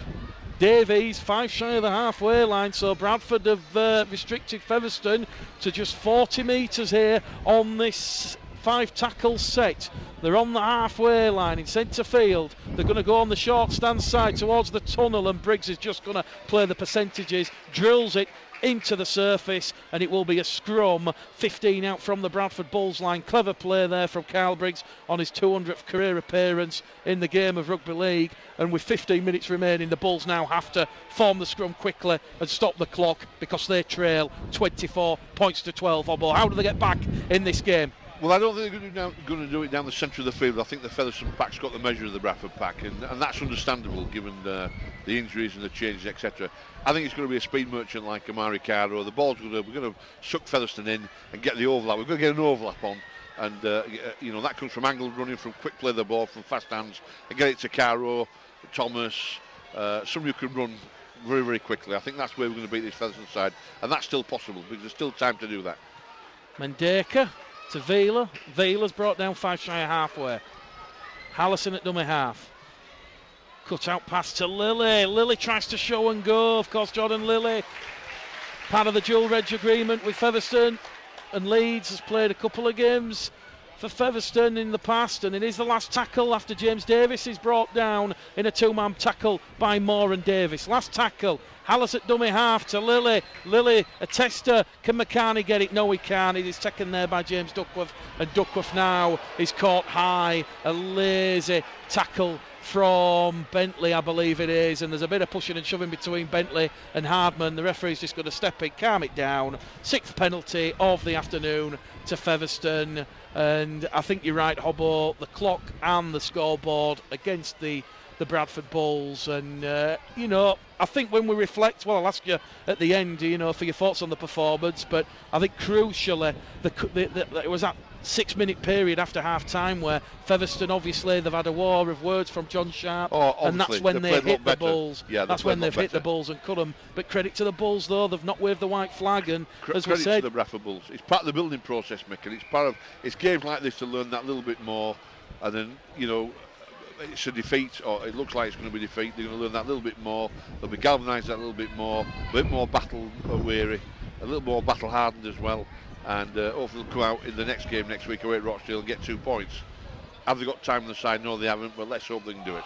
Davies 5 shy of the halfway line. So Bradford have restricted Featherstone to just 40 metres here on this 5 tackle set. They're on the halfway line in centre field. They're going to go on the short stand side towards the tunnel, and Briggs is just going to play the percentages, drills it into the surface, and it will be a scrum. 15 out from the Bradford Bulls line. Clever play there from Kyle Briggs on his 200th career appearance in the game of rugby league. And with 15 minutes remaining, the Bulls now have to form the scrum quickly and stop the clock, because they trail 24 points to 12. How do they get back in this game? Well, I don't think they're going to do it down the centre of the field. I think the Featherstone pack's got the measure of the Bradford pack, and that's understandable given the injuries and the changes, etc. I think it's going to be a speed merchant like Amari Caro. The ball's we're going to suck Featherstone in and get the overlap. We're going to get an overlap on, and that comes from angled running, from quick play the ball, from fast hands, and get it to Caro, Thomas, somebody who can run very, very quickly. I think that's where we're going to beat this Featherstone side, and that's still possible because there's still time to do that. Mendeka to Vila. Vila's brought down 5 shy of halfway. Hallison at dummy half. Cut out pass to Lilly. Lilly tries to show and go. Of course, Jordan Lilly, part of the dual reg agreement with Featherstone, and Leeds has played a couple of games for Featherstone in the past, and it is the last tackle after James Davis is brought down in a two-man tackle by Moore and Davis. Last tackle, Hallis at dummy half to Lilly. Lilly, a tester. Can McCarney get it? No, he can't. It is taken there by James Duckworth, and Duckworth now is caught high. A lazy tackle from Bentley, I believe it is, and there's a bit of pushing and shoving between Bentley and Hardman. The referee's just going to step in, calm it down. 6th penalty of the afternoon to Featherstone, and I think you're right, Hobbo, the clock and the scoreboard against the Bradford Bulls, and I think when we reflect, well, I'll ask you at the end, for your thoughts on the performance, but I think crucially it was that 6-minute period after half time where Featherstone, obviously they've had a war of words from John Sharp, and that's when they hit the Bulls. Yeah, that's when they've hit the Bulls and cut them. But credit to the Bulls, though, they've not waved the white flag, and as we said, credit to the Bradford Bulls. It's part of the building process, Mick, and it's games like this to learn that little bit more, and then it's a defeat, or it looks like it's going to be a defeat. They're going to learn that a little bit more. They'll be galvanised that a little bit more, a bit more battle weary, a little more battle hardened as well, and hopefully they'll come out in the next game next week away at Rochdale and get 2 points. Have they got time on the side? No, they haven't, but let's hope they can do it.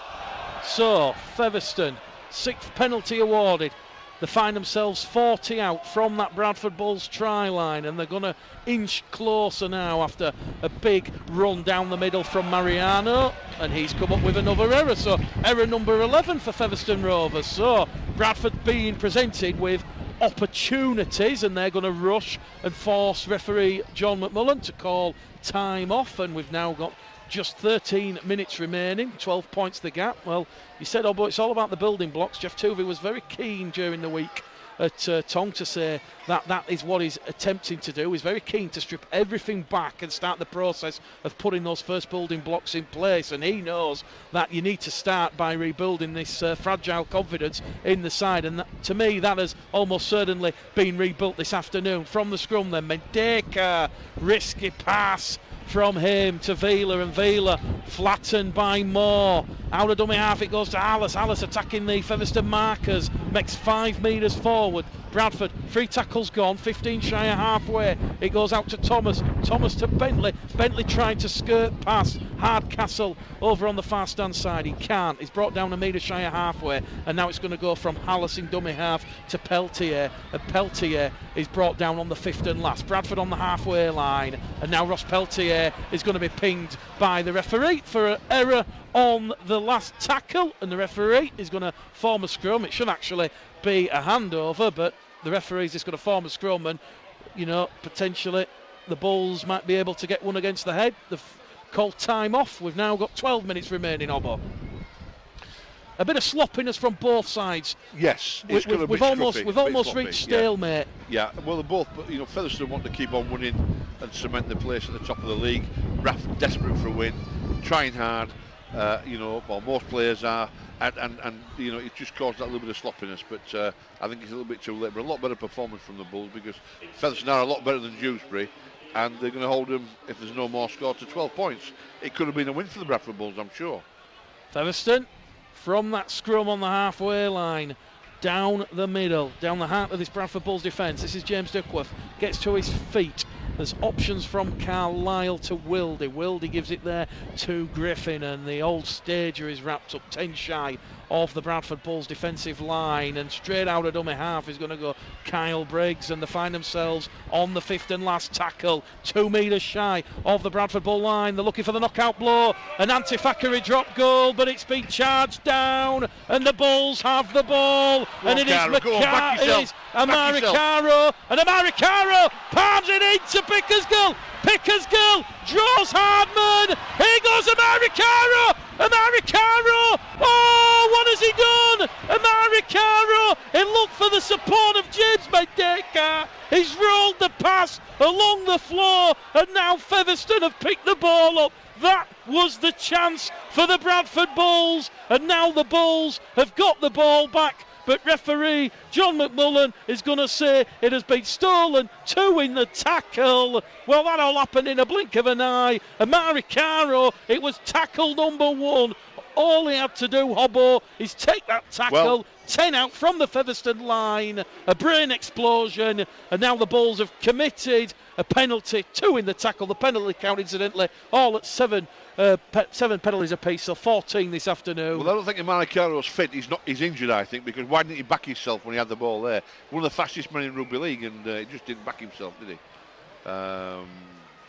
So Featherstone, 6th penalty awarded. They find themselves 40 out from that Bradford Bulls try line, and they're going to inch closer now after a big run down the middle from Mariano, and he's come up with another error. So error number 11 for Featherstone Rovers. So Bradford being presented with opportunities, and they're going to rush and force referee John McMullen to call time off, and we've now got just 13 minutes remaining, 12 points the gap. Well, you said, but it's all about the building blocks. Jeff Tuvey was very keen during the week at Tong to say that is what he's attempting to do. He's very keen to strip everything back and start the process of putting those first building blocks in place, and he knows that you need to start by rebuilding this fragile confidence in the side, and to me that has almost certainly been rebuilt this afternoon. From the scrum then, Mendeka, risky pass from him to Vila, and Vila flattened by Moore. Out of dummy half it goes to Hallis. Hallis attacking the Featherstone markers, makes 5 metres forward. Bradford, 3 tackles gone, 15 shy of halfway. It goes out to Thomas. Thomas to Bentley. Bentley trying to skirt past Hardcastle over on the far stand side. He can't. He's brought down a metre shy of halfway, and now it's going to go from Hallis in dummy half to Peltier, and Peltier is brought down on the 5th and last. Bradford on the halfway line, and now Ross Peltier is going to be pinged by the referee for an error on the last tackle, and the referee is going to form a scrum. It should actually be a handover, but the referee's just going to form a scrum, and potentially the Bulls might be able to get one against the head. They've called time off. We've now got 12 minutes remaining, Obbo. A bit of sloppiness from both sides. Yes, we've almost reached stalemate. Yeah, well, they're both. Featherstone want to keep on winning and cement their place at the top of the league. Bradford desperate for a win, trying hard. Most players are, and it just caused that little bit of sloppiness. But I think it's a little bit too late. But a lot better performance from the Bulls, because Featherstone are a lot better than Dewsbury, and they're going to hold them, if there's no more score, to 12 points. It could have been a win for the Bradford Bulls, I'm sure. Featherstone from that scrum on the halfway line, down the middle, down the heart of this Bradford Bulls defence. This is James Duckworth, gets to his feet. There's options from Carlisle to Wildy. Wildy gives it there to Griffin, and the old stager is wrapped up 10 shy of the Bradford Bulls defensive line, and straight out of dummy half is going to go Kyle Briggs, and they find themselves on the 5th and last tackle, 2 metres shy of the Bradford Bull line. They're looking for the knockout blow, an Antifackery drop goal, but it's been charged down, and the Bulls have the ball, and it is Amari Caro, and Amari Caro palms it into Pickersgill. Pickersgill draws Hardman. Here goes Amari Caro. Amari Caro. Oh, what has he done? Amari Caro. He looked for the support of James Mendeka. He's rolled the pass along the floor, and now Featherstone have picked the ball up. That was the chance for the Bradford Bulls, and now the Bulls have got the ball back. But referee John McMullen is going to say it has been stolen. 2 in the tackle. Well, that all happened in a blink of an eye. Amari Caro, it was tackle number 1 All he had to do, Hobbo, is take that tackle. Well, 10 out from the Featherstone line, a brain explosion, and now the Bulls have committed a penalty, 2 in the tackle. The penalty count, incidentally, all at 7 penalties apiece, so 14 this afternoon. Well, I don't think Amaricaro's fit. He's injured, I think, because why didn't he back himself when he had the ball there? One of the fastest men in rugby league, and he just didn't back himself, did he?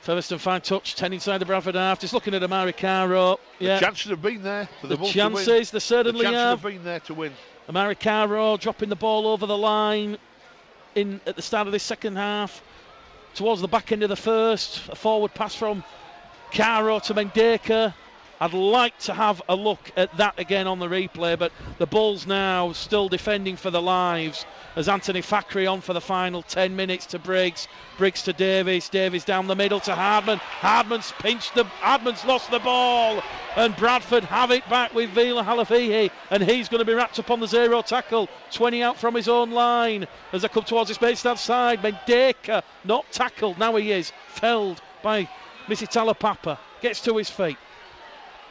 Featherstone fine touch, 10 inside the Bradford half. Just looking at Amaricaro. The chances have been there for the Bulls chances, to win. they certainly the chances have. have been there to win. Amaricaro dropping the ball over the line at the start of this second half. Towards the back end of the first, a forward pass from Caro to Mendeka. I'd like to have a look at that again on the replay, but the Bulls now still defending for their lives as Anthony Fakhri on for the final 10 minutes to Briggs. Briggs to Davies. Davies down the middle to Hardman. Hardman's lost the ball, and Bradford have it back with Vila Halafihi, and he's going to be wrapped up on the 0 tackle. 20 out from his own line as they come towards his baseline side. Mendeka not tackled. Now he is felled by Missy Talapapa. Gets to his feet.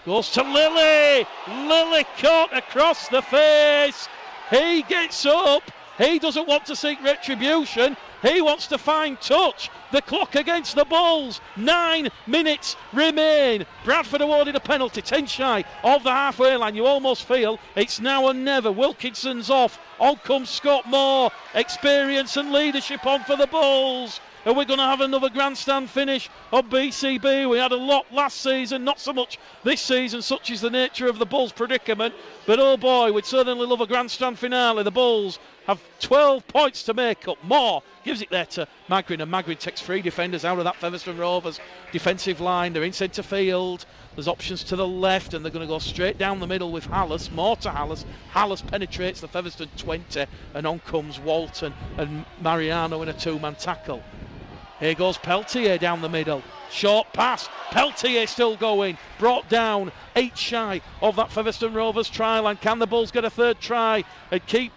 Goes to Lilly. Lilly caught across the face. He gets up. He doesn't want to seek retribution. He wants to find touch. The clock against the Bulls. 9 minutes remain. Bradford awarded a penalty, 10 shy of the halfway line. You almost feel it's now or never. Wilkinson's off. On comes Scott Moore. Experience and leadership on for the Bulls. And we're going to have another grandstand finish on BCB. We had a lot last season, not so much this season. Such is the nature of the Bulls' predicament. But oh boy, we'd certainly love a grandstand finale. The Bulls have 12 points to make up. Moore gives it there to Magrin, and Magrin takes 3 defenders out of that Featherstone Rovers defensive line. They're in centre field. There's options to the left, and they're going to go straight down the middle with Hallis. Moore to Hallis. Hallis penetrates the Featherstone 20, and on comes Walton and Mariano in a 2-man tackle. Here goes Peltier down the middle. Short pass. Peltier still going. Brought down 8 shy of that Featherstone Rovers try line. Can the Bulls get a third try and keep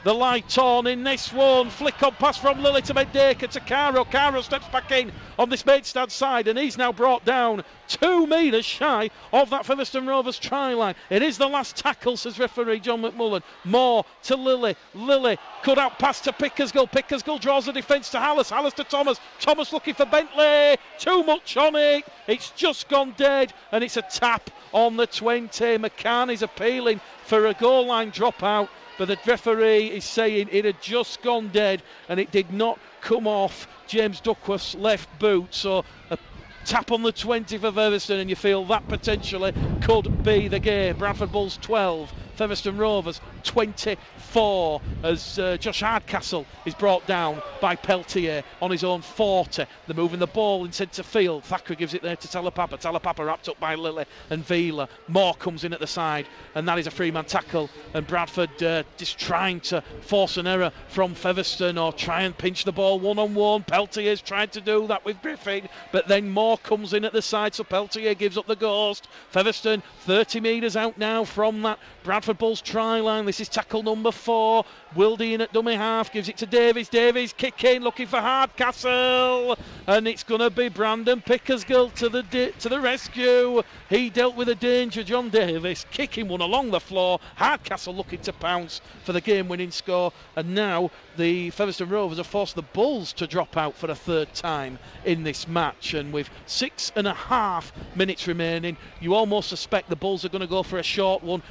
the light on in this one? Flick on pass from Lilly to Mendeka to Caro. Caro steps back in on this Maidstone side, and he's now brought down 2 metres shy of that Featherstone Rovers try line. It is the last tackle, says referee John McMullen. Moore to Lilly. Lilly cut out pass to Pickersgill. Pickersgill draws the defence to Hallis. Hallis to Thomas. Thomas looking for Bentley. Too much on it. It's just gone dead, and it's a tap on the 20. McCann is appealing for a goal line dropout, but the referee is saying it had just gone dead and it did not come off James Duckworth's left boot. So a tap on the 20 for Featherstone, and you feel that potentially could be the game. Bradford Bulls 12, Featherstone Rovers 24, as Josh Hardcastle is brought down by Peltier on his own 40. They're moving the ball in centre field. Thacker gives it there to Talapapa. Talapapa wrapped up by Lilly and Vila. Moore comes in at the side, and that is a 3-man tackle, and Bradford just trying to force an error from Featherstone or try and pinch the ball one-on-one. Peltier's trying to do that with Griffin, but then Moore comes in at the side, so Peltier gives up the ghost. Featherstone 30 metres out now from that Bradford Bulls try line. This is tackle number 4. Wildy in at dummy half, gives it to Davies. Davies kick in, looking for Hardcastle, and it's going to be Brandon Pickersgill to the rescue. He dealt with a danger, John Davies, kicking one along the floor. Hardcastle looking to pounce for the game-winning score, and now the Featherstone Rovers have forced the Bulls to drop out for a 3rd time in this match, and with 6.5 minutes remaining, you almost suspect the Bulls are going to go for a short one.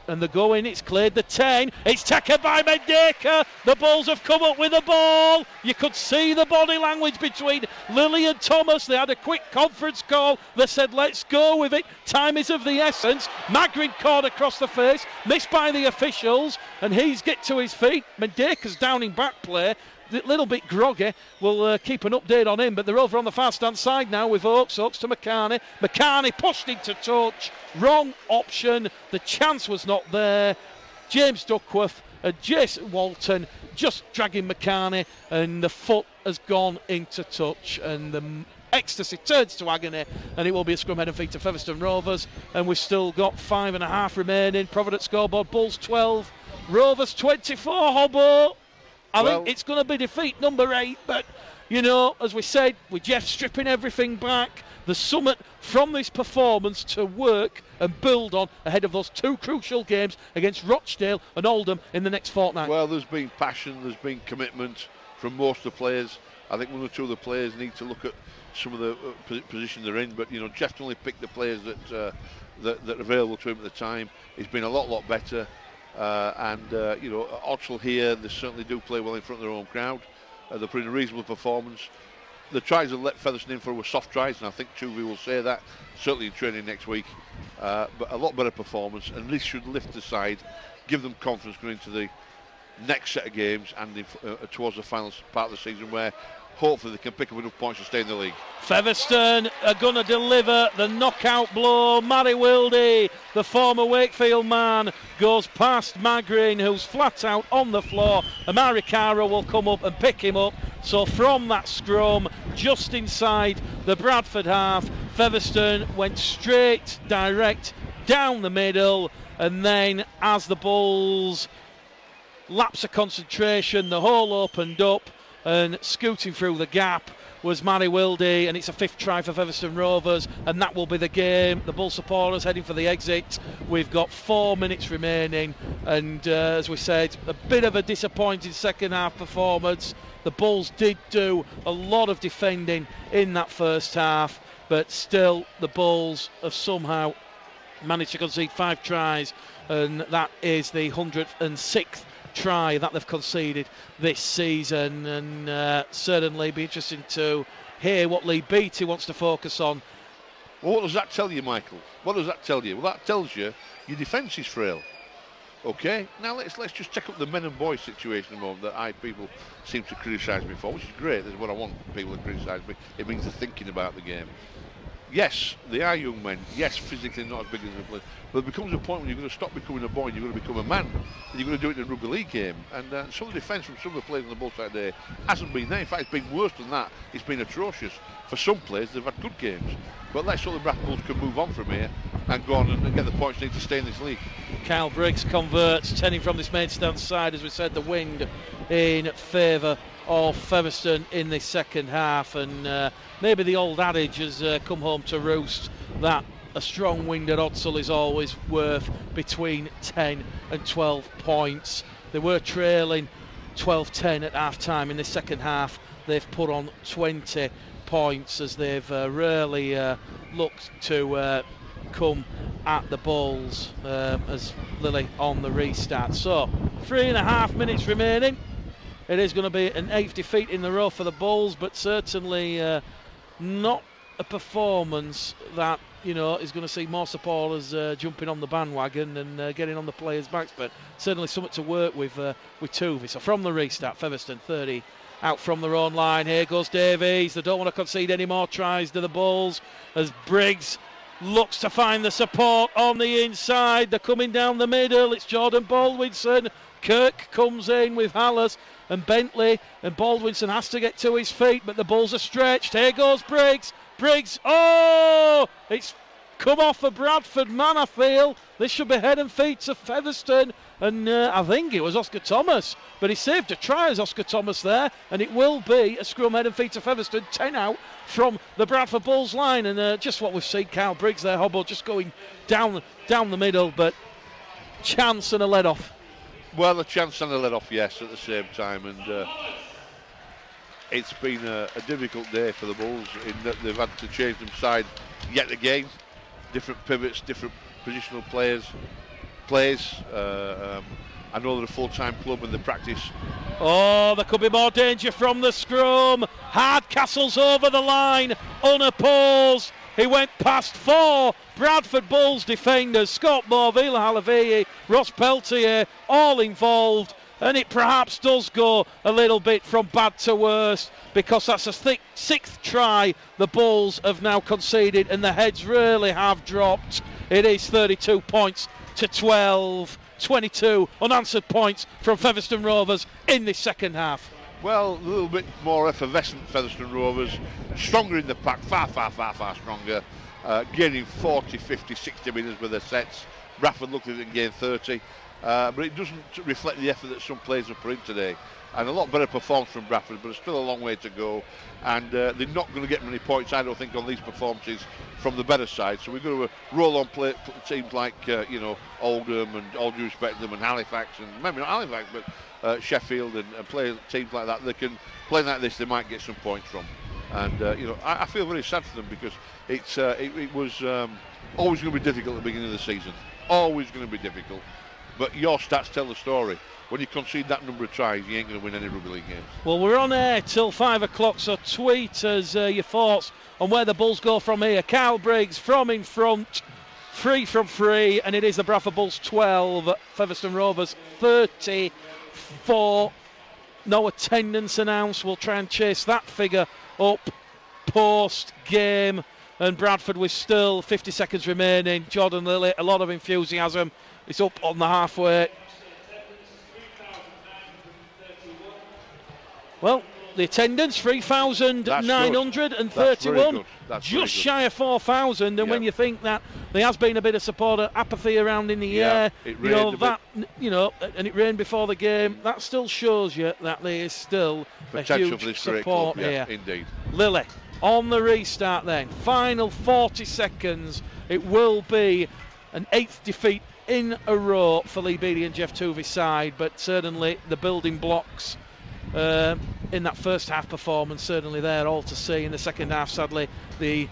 And they're going, it's cleared the 10, it's taken by Mendeka. The Bulls have come up with the ball. You could see the body language between Lilly and Thomas. They had a quick conference call. They said, let's go with it. Time is of the essence. Magrin caught across the face, missed by the officials, and he's get to his feet. Mendeka's down in back play. A little bit groggy. We'll keep an update on him, but they're over on the far stand side now with Oakes. Oakes to McCarney. McCarney pushed into touch. Wrong option. The chance was not there. James Duckworth and Jason Walton just dragging McCarney, and the foot has gone into touch, and the ecstasy turns to agony, and it will be a scrum head and feet to Featherstone Rovers, and we've still got 5.5 remaining. Providence scoreboard, Bulls 12, Rovers 24. Hobbo, I think it's going to be defeat number 8, but, you know, as we said, with Jeff stripping everything back, the summit from this performance to work and build on ahead of those two crucial games against Rochdale and Oldham in the next fortnight? Well, there's been passion, there's been commitment from most of the players. I think one or two of the players need to look at some of the positions they're in, but Jeff only picked the players that are available to him at the time. He's been a lot better, and Oxford here, they certainly do play well in front of their own crowd. They're putting a reasonable performance. The tries have let Featherstone in for were soft tries, and I think Tuvey will say that, certainly in training next week. But a lot better performance, and this should lift the side, give them confidence going into the next set of games and towards the final part of the season, where hopefully they can pick up enough points to stay in the league. Featherstone are going to deliver the knockout blow. Matty Wildy, the former Wakefield man, goes past Magrin, who's flat out on the floor. Amari Cara will come up and pick him up. So from that scrum, just inside the Bradford half, Featherstone went straight, direct, down the middle, and then as the Bulls lapse of concentration, the hole opened up, and scooting through the gap was Matty Wildy, and it's a fifth try for Featherstone Rovers, and that will be the game. The Bull supporters heading for the exit. We've got 4 minutes remaining, and as we said, a bit of a disappointing second half performance. The Bulls did do a lot of defending in that first half, but still the Bulls have somehow managed to concede 5 tries, and that is the 106th try that they've conceded this season, and certainly be interesting to hear what Lee Beattie wants to focus on. Well, what does that tell you, Michael? What does that tell you? Well, that tells you your defence is frail. Okay, now let's just check up the men and boys situation a moment that people seem to criticise me for, which is great. That's what I want people to criticise me. It means they're thinking about the game. Yes, they are young men. Yes, physically not as big as they play. But there becomes a point when you're going to stop becoming a boy and you're going to become a man. And you're going to do it in a rugby league game. And some of the defence from some of the players on the Bull side today hasn't been there. In fact, it's been worse than that. It's been atrocious. For some players, they've had good games. But let's hope the Bradford Bulls can move on from here and go on and get the points they need to stay in this league. Kyle Briggs converts, 10 from this main stand side, as we said, the wind in favour of Featherstone in the second half, and maybe the old adage has come home to roost that a strong wind at Odsal is always worth between 10 and 12 points. They were trailing 12-10 at half time. In the second half they've put on 20 points as they've really looked to come at the Bulls as Lily on the restart. So 3.5 minutes remaining. It is going to be an 8th defeat in the row for the Bulls, but certainly not a performance that is going to see more supporters jumping on the bandwagon and getting on the players' backs, but certainly something to work with Tuvey. So from the restart, Featherstone 30 out from their own line. Here goes Davies. They don't want to concede any more tries to the Bulls as Briggs looks to find the support on the inside. They're coming down the middle. It's Jordan Baldwinson. Kirk comes in with Hallas and Bentley, and Baldwinson has to get to his feet, but the Bulls are stretched. Here goes Briggs. Oh, it's come off a Bradford man, I feel. This should be head and feet to Featherstone, and I think it was Oscar Thomas, but he saved a try as Oscar Thomas there, and it will be a scrum head and feet to Featherstone, 10 out from the Bradford Bulls line, and just what we've seen, Kyle Briggs there, Hobbo just going down the middle, but chance and a let off. Well, a chance and a let off, yes, at the same time, and it's been a difficult day for the Bulls in that they've had to change them side yet again. Different pivots, different positional plays. I know they're a full-time club and they practice. Oh, there could be more danger from the scrum. Hardcastle's over the line, unopposed. He went past 4 Bradford Bulls defenders, Scott Moore, Vila Halaviyi, Ross Peltier, all involved. And it perhaps does go a little bit from bad to worse, because that's a 6th try the Bulls have now conceded, and the heads really have dropped. It is 32 points to 12, 22 unanswered points from Featherstone Rovers in this second half. Well, a little bit more effervescent Featherstone Rovers, stronger in the pack, far stronger, gaining 40, 50, 60 metres with their sets. Bradford looked at it and gained 30. but it doesn't reflect the effort that some players have put in today. And a lot better performance from Bradford, but it's still a long way to go. And they're not going to get many points, I don't think, on these performances from the better side. So we've got to roll on play teams like, Oldham, and all due respect to them, and Halifax, and maybe not Halifax, but Sheffield, and play teams like that. They can play like this, they might get some points from. And, I feel very sad for them, because it was always going to be difficult at the beginning of the season. Always going to be difficult. But your stats tell the story. When you concede that number of tries, you ain't going to win any rugby league games. Well, we're on air till 5 o'clock, so tweet us your thoughts on where the Bulls go from here. Kyle Briggs from in front, 3 from 3, and it is the Bradford Bulls 12, Featherstone Rovers 34. No attendance announced. We'll try and chase that figure up post-game. And Bradford with still 50 seconds remaining. Jordan Lilly, a lot of enthusiasm. It's up on the halfway. Well, the attendance, 3,931. Just shy of 4,000. And when you think that there has been a bit of supporter apathy around in the air, it rained and it rained before the game, that still shows you that there is still potential a huge for this support great club. here. Indeed. Lily, on the restart then. Final 40 seconds. It will be an 8th defeat in a row for Lee Beattie and Jeff Tuvey's side, but certainly the building blocks in that first half performance, certainly there, all to see. In the second half, sadly, the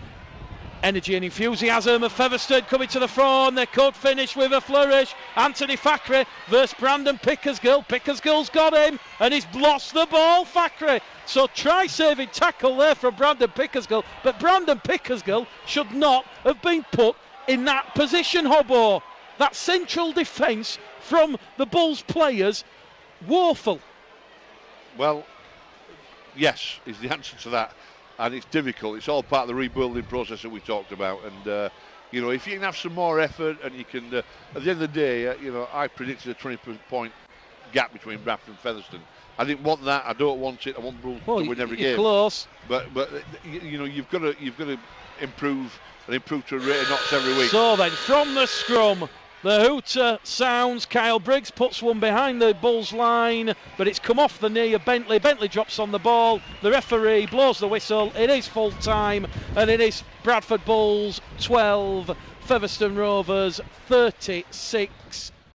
energy and enthusiasm of Featherstone coming to the front. They could finish with a flourish. Anthony Fakhri versus Brandon Pickersgill. Pickersgill's got him, and he's lost the ball, Fakhri. So try saving tackle there from Brandon Pickersgill, but Brandon Pickersgill should not have been put in that position, Hobbo. That central defence from the Bulls players, woeful. Well, yes, is the answer to that, and it's difficult. It's all part of the rebuilding process that we talked about. And if you can have some more effort, and you can, at the end of the day, I predicted a 20-point gap between Bradford and Featherstone. I didn't want that. I don't want it. I want Bulls to win every game. Close. But you've got to improve to a rate of knots every week. So then, from the scrum, the hooter sounds. Kyle Briggs puts one behind the Bulls line, but it's come off the knee of Bentley. Bentley drops on the ball. The referee blows the whistle. It is full time, and it is Bradford Bulls 12, Featherstone Rovers 36.